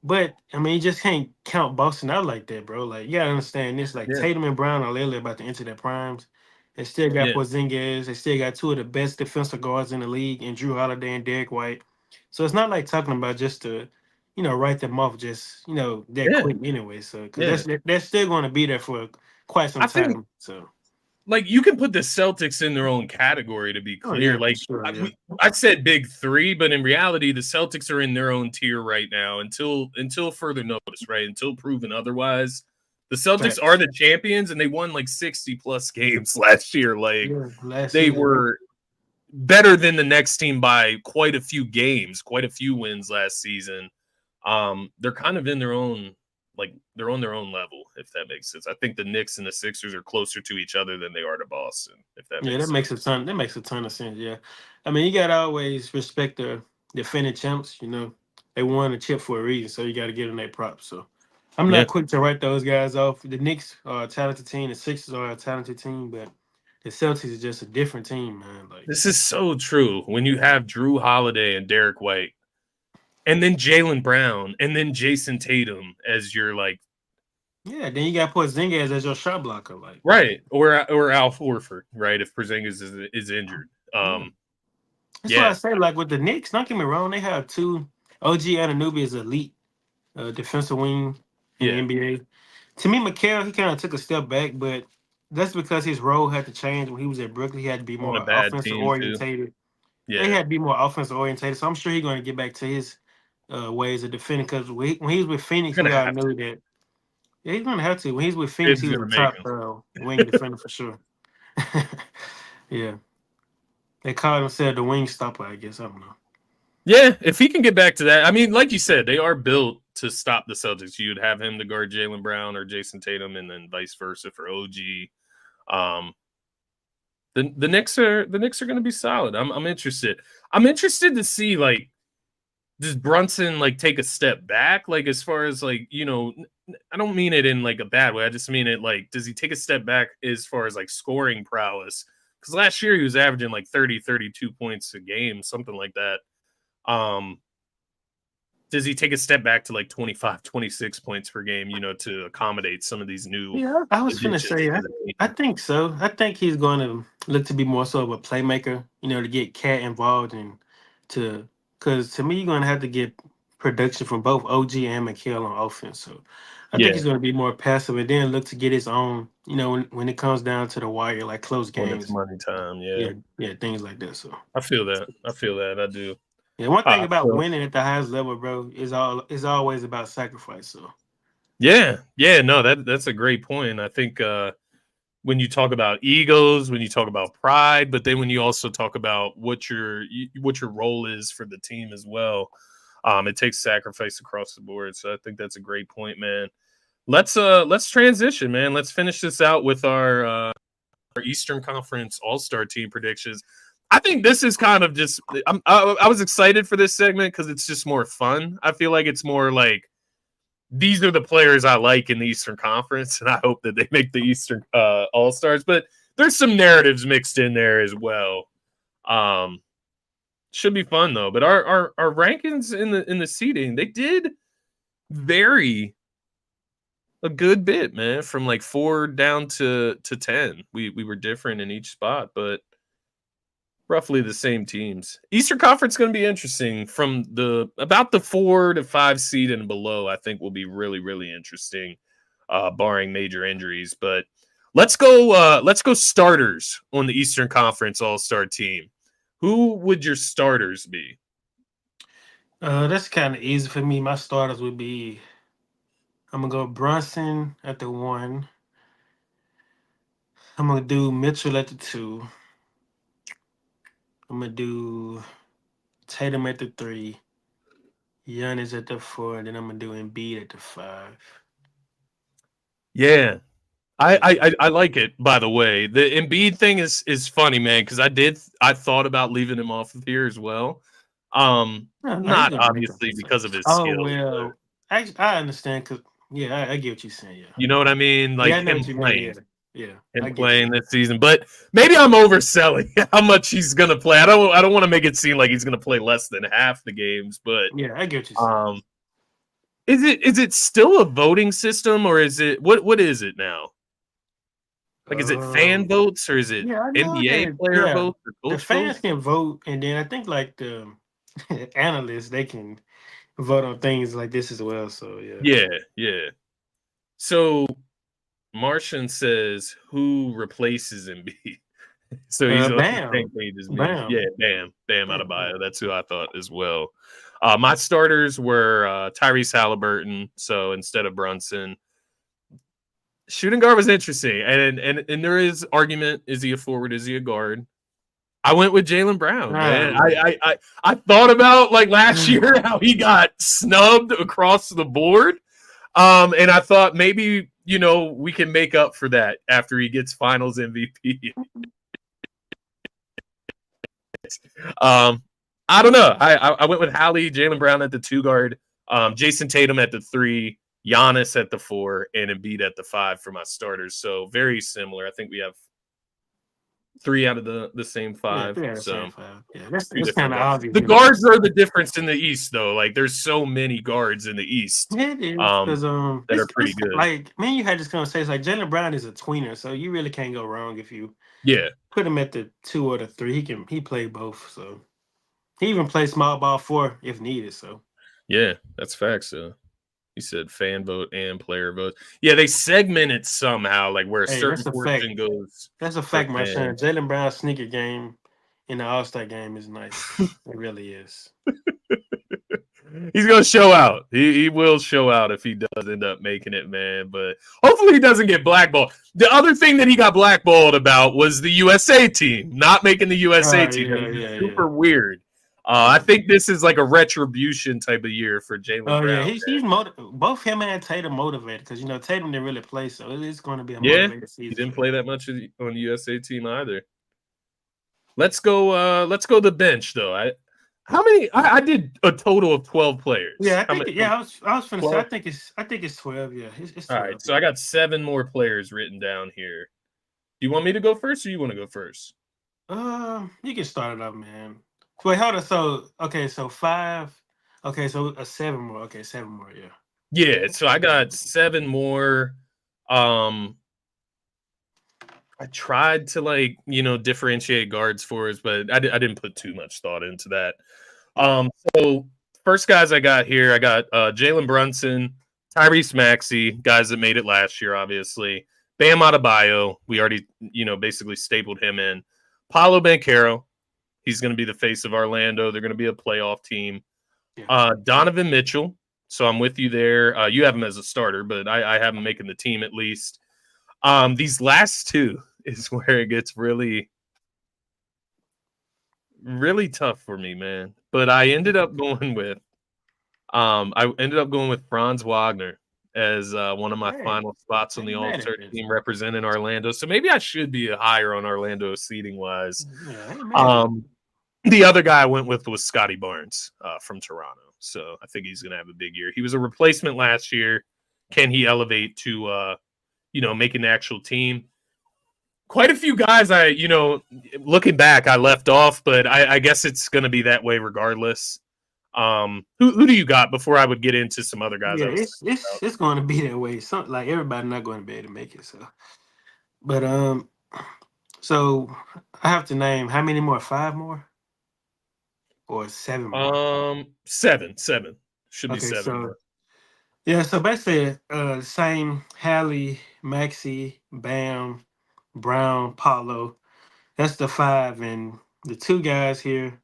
A: But I mean, you just can't count Boston out like that, bro. Like you gotta understand this. Like
B: Yeah.
A: Tatum and Brown are literally about to enter their primes. They still got
B: Yeah.
A: Porzingis. They still got two of the best defensive guards in the league, and Drew Holiday and Derek White. So it's not like talking about just to, write them off just that
B: Yeah.
A: quick anyway. So because
B: Yeah.
A: they're still going to be there for quite some
B: I think
A: time. So
B: like you can put the Celtics in their own category to be
A: oh
B: clear.
A: yeah, for
B: Like
A: sure, yeah,
B: I said big three, but in reality, the Celtics are in their own tier right now until further notice, right? Until proven otherwise. The Celtics are
A: facts.
B: the champions and they won like 60 plus games last year. Like
A: Yeah, last
B: they
A: season.
B: were better than the next team by quite a few games, quite a few wins last season. They're kind of in their own, like they're on their own level, if that makes sense. I think the Knicks and the Sixers are closer to each other than they are to Boston, if that
A: Yeah,
B: makes
A: that makes a
B: sense.
A: ton. That makes a ton of sense. Yeah, I mean, you gotta always respect the defending champs. They won a chip for a reason, so you got to give them their props. So, I'm
B: Yeah.
A: not quick to write those guys off. The Knicks are a talented team. The Sixers are a talented team, but the Celtics is just a different team, man. Like,
B: This is so true when you have Drew Holiday and Derek White, and then Jalen Brown, and then Jason Tatum as your like
A: yeah, then you got to put Porzingis as your shot blocker. Like,
B: right, or Al Horford, right? If Porzingis is injured,
A: yeah, that's why I
B: yeah,
A: say, like with the Knicks. Don't get me wrong, they have two. OG Anunoby is elite defensive wing in the
B: yeah,
A: NBA. To me, McHale, he kind of took a step back, but that's because his role had to change when he was at Brooklyn. He had to be
B: on a
A: more
B: bad
A: offensive
B: team too.
A: orientated. They
B: Yeah,
A: had to be more offensive orientated. So I'm sure he's going to get back to his ways of defending. Because when he was with Phoenix,
B: you're
A: we
B: gonna
A: all
B: have to.
A: knew that. Yeah, he's going to have to. When he's with Phoenix,
B: It's
A: he was
B: gonna
A: a
B: make
A: top
B: him.
A: wing defender for sure. Yeah, they called himself the wing stopper. I guess I don't know.
B: Yeah, if he can get back to that, I mean, like you said, they are built to stop the Celtics. You'd have him to guard Jalen Brown or Jason Tatum, and then vice versa for OG. Um, the Knicks are going to be solid. I'm interested. I'm interested to see like does Brunson like take a step back, like as far as like I don't mean it in like a bad way. I just mean it like does he take a step back as far as like scoring prowess? Because last year he was averaging like 30, 32 points a game, something like that. Um, does he take a step back to like 25, 26 points per game, to accommodate some of these new
A: Yeah, I was finna
B: additions
A: say,
B: to
A: I,
B: the
A: I
B: team?
A: think so. I think he's going to look to be more so of a playmaker, to get Cat involved and because to me, you're going to have to get production from both OG and McHale on offense. So I think
B: Yeah,
A: he's going to be more passive and then look to get his own, when it comes down to the wire, like close
B: when it's
A: games.
B: money time. Yeah,
A: Yeah, yeah, things like that. So
B: I feel that. I feel that. I do.
A: yeah, one thing about
B: So
A: winning at the highest level, bro, is always about sacrifice. So
B: yeah, yeah, no, that's a great point. I think when you talk about egos, when you talk about pride, but then when you also talk about what your role is for the team as well, it takes sacrifice across the board. So I think that's a great point, man. Let's transition, man. Let's finish this out with our Eastern Conference All-Star team predictions. I think this is kind of just I was excited for this segment because it's just more fun. I feel like it's more like these are the players I like in the Eastern Conference, and I hope that they make the Eastern All Stars. But there's some narratives mixed in there as well. Um, should be fun though. But our rankings in the seeding they did vary a good bit, man, from like 4 down to 10. We were different in each spot, but roughly the same teams. Eastern Conference going to be interesting from about the 4 to 5 seed and below. I think will be really really interesting, barring major injuries. But Let's go. Let's go starters on the Eastern Conference All-Star team. Who would your starters be?
A: That's kind of easy for me. My starters would be I'm gonna go Brunson at the one. I'm gonna do Mitchell at the two. I'm gonna do Tatum at the three. Giannis at the four, and then I'm gonna do Embiid at the five.
B: Yeah, I,
A: Yeah.
B: I I like it. By the way, the Embiid thing is funny, man, because I thought about leaving him off of here as well.
A: No, no, he's
B: Not
A: gonna make
B: obviously
A: it.
B: because of his
A: Oh
B: skill, but
A: well, I understand because yeah, I get what you're saying. Yeah,
B: you know what I mean.
A: yeah,
B: Like
A: I know
B: him
A: what you mean. Yeah,
B: playing,
A: yeah, I
B: him
A: get you.
B: playing this season, but maybe I'm overselling how much he's gonna play. I don't want to make it seem like he's gonna play less than half the games, but
A: Yeah, I get what you're saying.
B: um, is it still a voting system or is it what is it now? Like, is it fan
A: Um,
B: votes or is it
A: yeah, I know
B: NBA
A: that.
B: player
A: Yeah,
B: votes or
A: the
B: coach
A: fans
B: votes?
A: can vote, and then I think like the analysts they can vote on things like this as well. So yeah.
B: Yeah, yeah. So Martian says who replaces Embiid. So he's on the same
A: Bam,
B: page as me. Yeah,
A: bam,
B: Bam out of
A: bam.
B: bio. That's who I thought as well. My starters were Tyrese Halliburton. So instead of Brunson, shooting guard was interesting, and there is argument: is he a forward? Is he a guard? I went with Jalen Brown,
A: Ah,
B: man.
A: man.
B: I thought about like last year how he got snubbed across the board, and I thought maybe we can make up for that after he gets Finals MVP. um, I don't know. I went with Hallie, Jalen Brown at the two guard, Jason Tatum at the three, Giannis at the four, and Embiid at the five for my starters. So very similar. I think we have three out of the same
A: Yeah,
B: five.
A: yeah, same
B: So
A: five. Yeah, that's
B: two
A: that's kind
B: different
A: of
B: guards.
A: obvious,
B: The
A: you know.
B: guards are the difference in the East, though. Like, there's so many guards in the East,
A: Yeah, it is because
B: that are pretty
A: it's
B: good.
A: like me and you had this conversation. Like Jalen Brown is a tweener, so you really can't go wrong if you
B: Yeah,
A: put him at the two or the three. He play both, so he even play small ball four if needed. So
B: yeah, that's facts. So he said fan vote and player vote. Yeah, they segment it somehow, like where a
A: hey,
B: certain
A: that's a fact.
B: portion goes
A: That's a
B: for
A: fact, my son.
B: fans.
A: Jalen Brown's sneaker game in the All Star game is nice. It really is.
B: He's gonna show out. He will show out if he does end up making it, man. But hopefully he doesn't get blackballed. The other thing that he got blackballed about was the USA team not making the USA team. That
A: Yeah,
B: was
A: yeah, yeah.
B: super weird. I
A: Yeah.
B: think this is like a retribution type of year for Jalen
A: Oh yeah,
B: Brown.
A: he's both him and Tatum motivated because Tatum didn't really play, so it's going to be a
B: Yeah,
A: motivated
B: he
A: season
B: didn't
A: for
B: play
A: him.
B: that much on the USA team either. Let's go. Let's go the bench though. How many? I did a total of 12
A: Yeah,
B: players.
A: I
B: How
A: think
B: many?
A: I was finna say
B: 12.
A: I think it's 12. Yeah, it's
B: All right,
A: 12.
B: so I got seven more players written down here. Do you want me to go first, or you want to go first?
A: You can start it up, man. Wait, hold on. So okay, so five. Okay, so a seven more. Okay, seven more. Yeah.
B: Yeah, so I got seven more. Um, I tried to differentiate guards for us, but I didn't put too much thought into that.
A: Yeah.
B: So first guys I got here, I got Jalen Brunson, Tyrese Maxey, guys that made it last year, obviously. Bam Adebayo, we already basically stapled him in. Paolo Banchero, he's going to be the face of Orlando. They're going to be a playoff team.
A: Yeah.
B: Donovan Mitchell, so I'm with you there. You have him as a starter, but I have him making the team at least. These last two is where it gets really, really tough for me, man. But I ended up going with Franz Wagner as one of my
A: Hey,
B: final spots
A: I
B: on the
A: ain't
B: All
A: mad
B: Star
A: at this.
B: team representing Orlando. So maybe I should be higher on Orlando seating wise.
A: Yeah, I ain't mad at
B: Um, the other guy I went with was Scotty Barnes from Toronto. So I think he's going to have a big year. He was a replacement last year. Can he elevate to, make an actual team? Quite a few guys looking back, I left off, but I guess it's going to be that way regardless. Who do you got before I would get into some other guys
A: Yeah,
B: I was
A: it's
B: thinking
A: it's
B: about?
A: it's going to be that way. Some like everybody not going to be able to make it. So, but so I have to name how many more? Five more or seven more?
B: Seven should be
A: Okay,
B: seven
A: so
B: more.
A: Yeah, so basically, same Hallie, Maxi, Bam, Brown, Paulo. That's the five, and the two guys here.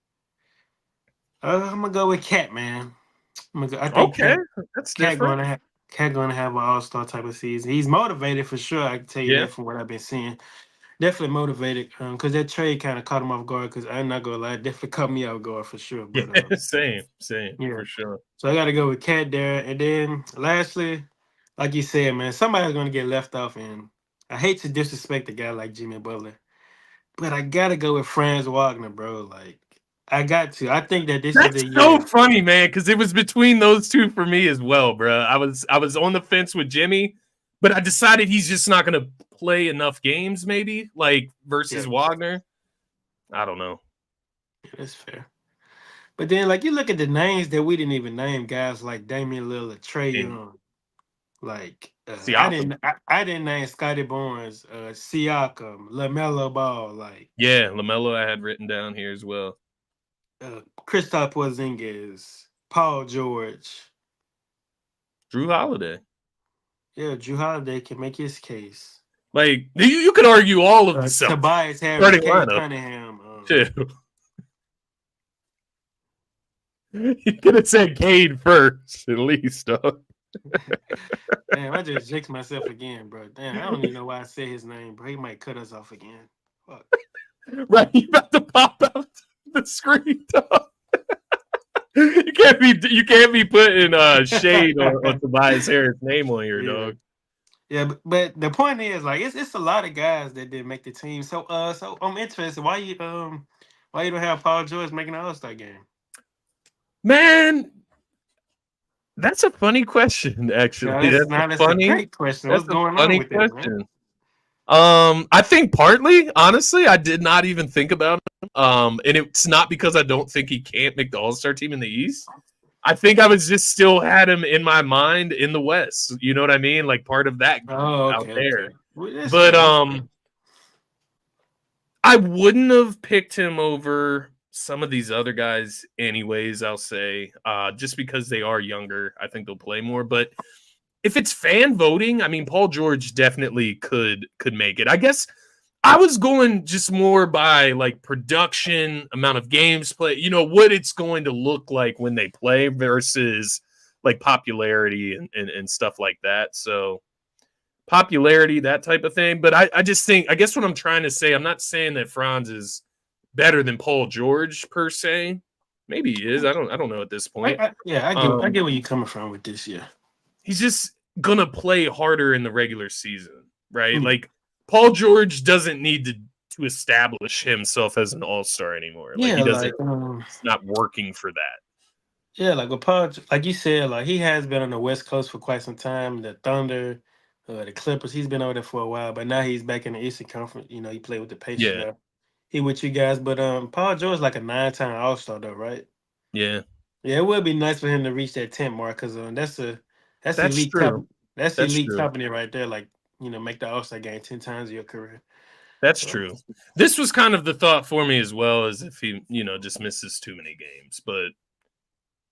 A: I'm gonna go with Cat, man. I think
B: Okay,
A: Cat,
B: that's
A: Cat
B: different.
A: gonna have Cat gonna have an All Star type of season. He's motivated for sure. I can tell you
B: Yeah,
A: that from what I've been seeing. Definitely motivated. Because that trade kind of caught him off guard. Because I'm not gonna lie, it definitely caught me off guard for sure.
B: yeah,
A: But
B: same
A: yeah.
B: for sure.
A: So I got to go with Cat there, and then lastly, like you said, man, somebody's gonna get left off, and I hate to disrespect a guy like Jimmy Butler, but I gotta go with Franz Wagner, bro. Like I got to. I think that this is
B: That's
A: the
B: so
A: year.
B: funny, man, because it was between those two for me as well, bro. I was on the fence with Jimmy, but I decided he's just not going to play enough games, maybe like
A: Yeah,
B: versus Wagner. I don't know.
A: yeah, that's fair. But then, like you look at the names that we didn't even name, guys like Damian Lillard, Trey
B: And
A: Young. Like
B: Siakam,
A: I didn't name Scotty Barnes, Siakam, Lamelo Ball, like
B: yeah, Lamelo, I had written down here as well.
A: Kristaps Porzingis, Paul George.
B: Drew Holiday,
A: Yeah, Drew Holiday can make his case.
B: like you could argue all of the
A: Tobias Harris,
B: starting
A: Kate
B: lineup
A: Cunningham.
B: too. You could have said Cade first, at least, dog.
A: Damn, I just jinxed myself again, bro. Damn, I don't even know why I said his name, bro. He might cut us off again. Fuck.
B: Right, you about to pop out the screen, dog. You can't be putting shade on Tobias Harris' name on here,
A: Yeah.
B: dog.
A: Yeah, but the point is, like, it's a lot of guys that didn't make the team. So I'm interested. Why you don't have Paul George making the All Star game?
B: Man, that's a funny question, actually.
A: No,
B: That's a
A: that's a
B: funny
A: great question.
B: that's
A: What's
B: a
A: going on
B: funny
A: with that, man?
B: question. I think partly, honestly, I did not even think about him. And it's not because I don't think he can't make the All-Star team in the East. I think I was just still had him in my mind in the West. You know what I mean? Like part of that group
A: Oh,
B: out
A: okay,
B: there.
A: okay. Well, that's
B: But
A: fair. That's fair.
B: I wouldn't have picked him over some of these other guys anyways, I'll say. Just because they are younger, I think they'll play more. But if it's fan voting, I mean Paul George definitely could make it. I guess I was going just more by like production, amount of games play, what it's going to look like when they play versus like popularity and stuff like that. So popularity, that type of thing. But I just think, I guess what I'm trying to say, I'm not saying that Franz is better than Paul George per se. Maybe he is. I don't know at this point.
A: Yeah, I
B: Um,
A: get where you're coming from with this. Yeah.
B: he's just gonna play harder in the regular season, right?
A: Yeah.
B: Like Paul George doesn't need to establish himself as an all-star anymore. Like
A: Yeah,
B: he doesn't,
A: like
B: it's not working for that.
A: yeah, like with Paul, like you said, like he has been on the West Coast for quite some time. The Thunder, the Clippers, he's been over there for a while, but now he's back in the Eastern Conference. You know, he played with the Pacers
B: Yeah,
A: now. He with you guys, but Paul George like a 9-time All Star though, right?
B: yeah.
A: Yeah, it would be nice for him to reach that 10 mark because that's
B: That's
A: elite
B: true.
A: that's
B: That's
A: elite
B: true.
A: company right there. Like make the All Star game 10 times in your career.
B: That's
A: So
B: true. This was kind of the thought for me as well, as if he, just misses too many games. But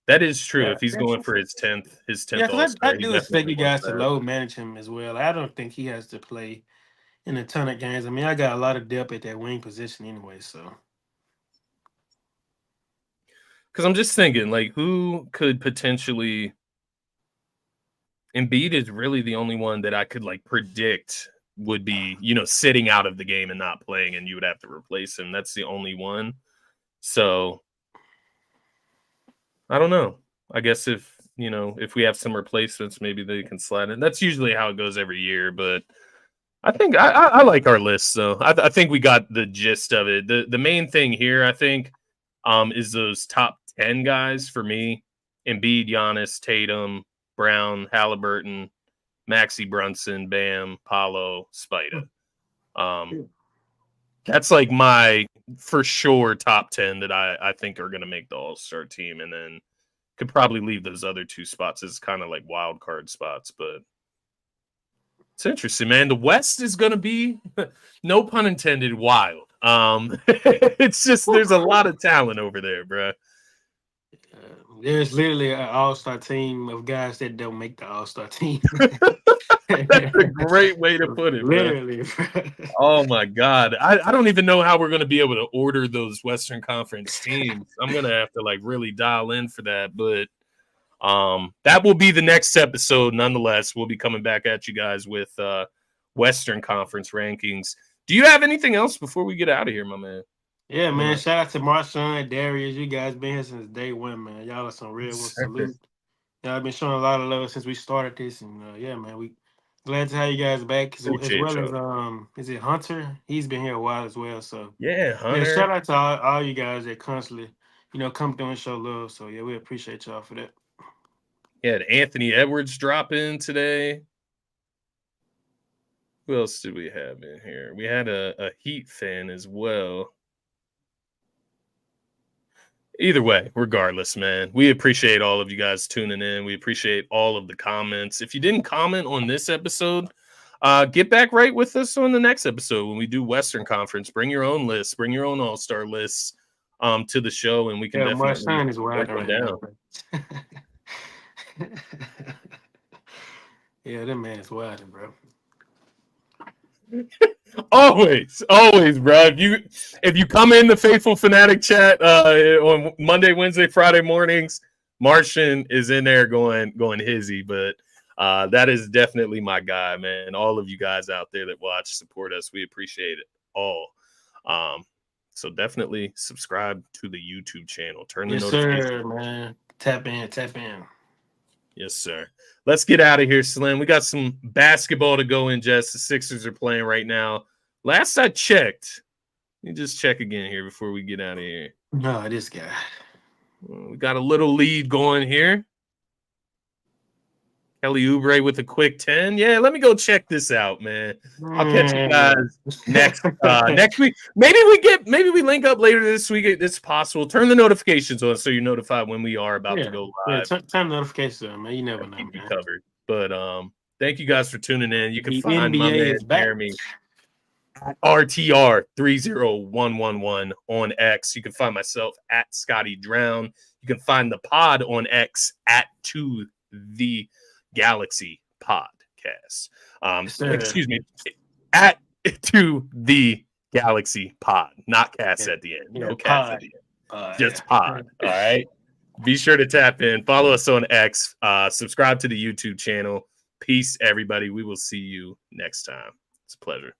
B: that is true.
A: yeah,
B: If he's going for his tenth
A: yeah,
B: All
A: because
B: Star,
A: I
B: he
A: do expect
B: definitely
A: you
B: wants
A: guys to
B: that.
A: load manage him as well. I don't think he has to play in a ton of games. I mean, I got a lot of depth at that wing position anyway. So
B: Because I'm just thinking, like, who could potentially Embiid is really the only one that I could like predict would be, sitting out of the game and not playing, and you would have to replace him. That's the only one. So I don't know. I guess if we have some replacements, maybe they can slide in. That's usually how it goes every year. But I think I like our list. So I think we got the gist of it. The main thing here, I think, is those top 10 guys for me: Embiid, Giannis, Tatum, Brown, Halliburton, Maxi Brunson, Bam, Paulo, Spida. Um, that's like my for sure top 10 that I think are going to make the All Star team, and then could probably leave those other two spots as kind of like wild card spots. But it's interesting, man. The West is going to be, no pun intended, wild. It's just there's a lot of talent over there, bro.
A: There's literally an all-star team of guys that don't make the all-star team.
B: That's a great way to put it, bro.
A: Literally, bro.
B: Oh my God. I don't even know how we're going to be able to order those Western Conference teams. I'm going to have to like really dial in for that. But that will be the next episode. Nonetheless, we'll be coming back at you guys with Western Conference rankings. Do you have anything else before we get out of here, my man?
A: Yeah, man. Shout out to Marshawn, Darius. You guys been here since day one, man. Y'all are some real ones. Salute. Y'all been showing a lot of love since we started this, and yeah, man, we glad to have you guys back. As
B: Appreciate
A: well as
B: y'all.
A: is it Hunter? He's been here a while as well. So
B: Yeah,
A: yeah, shout
B: Hunter.
A: out to all you guys that constantly, come through and show love. So yeah, we appreciate y'all for that.
B: Yeah, Anthony Edwards drop in today. Who else did we have in here? We had a Heat fan as well. Either way, regardless, man, we appreciate all of you guys tuning in. We appreciate all of the comments. If you didn't comment on this episode, get back right with us on the next episode when we do Western Conference. Bring your own list, bring your own all-star lists to the show, and we can
A: Yeah,
B: definitely
A: Marshawn is
B: break
A: wild
B: them
A: right now,
B: down.
A: bro. Yeah, that man is wild, bro.
B: Always, bro. If you come in the Faithful Fanatic chat on Monday, Wednesday, Friday mornings, Martian is in there going hizzy, but that is definitely my guy, man. All of you guys out there that watch, support us, we appreciate it all. So definitely subscribe to the YouTube channel. Turn the
A: Yes,
B: notifications.
A: sir, man. Tap in, tap in.
B: Yes, sir. Let's get out of here, Slim. We got some basketball to go in, Jess. The Sixers are playing right now. Last I checked, let me just check again here before we get out of here.
A: No, this guy.
B: We got a little lead going here. Kelly Oubre with a quick 10. Yeah, let me go check this out, man. I'll catch you guys next week. Maybe we link up later this week. It's possible. Turn the notifications on so you're notified when we are about to go live.
A: Yeah, turn notifications on, man. You never know,
B: Keep you
A: man.
B: covered. But thank you guys for tuning in. You can
A: The
B: find my
A: NBA
B: man
A: is back.
B: Jeremy RTR30111 on X. You can find myself at Scotty Drown. You can find the pod on X at To The Galaxy Podcast. Excuse me, at To The Galaxy Pod, not cats at the end. No cats at the end. Just pod. All right. Be sure to tap in. Follow us on X. Subscribe to the YouTube channel. Peace, everybody. We will see you next time. It's a pleasure.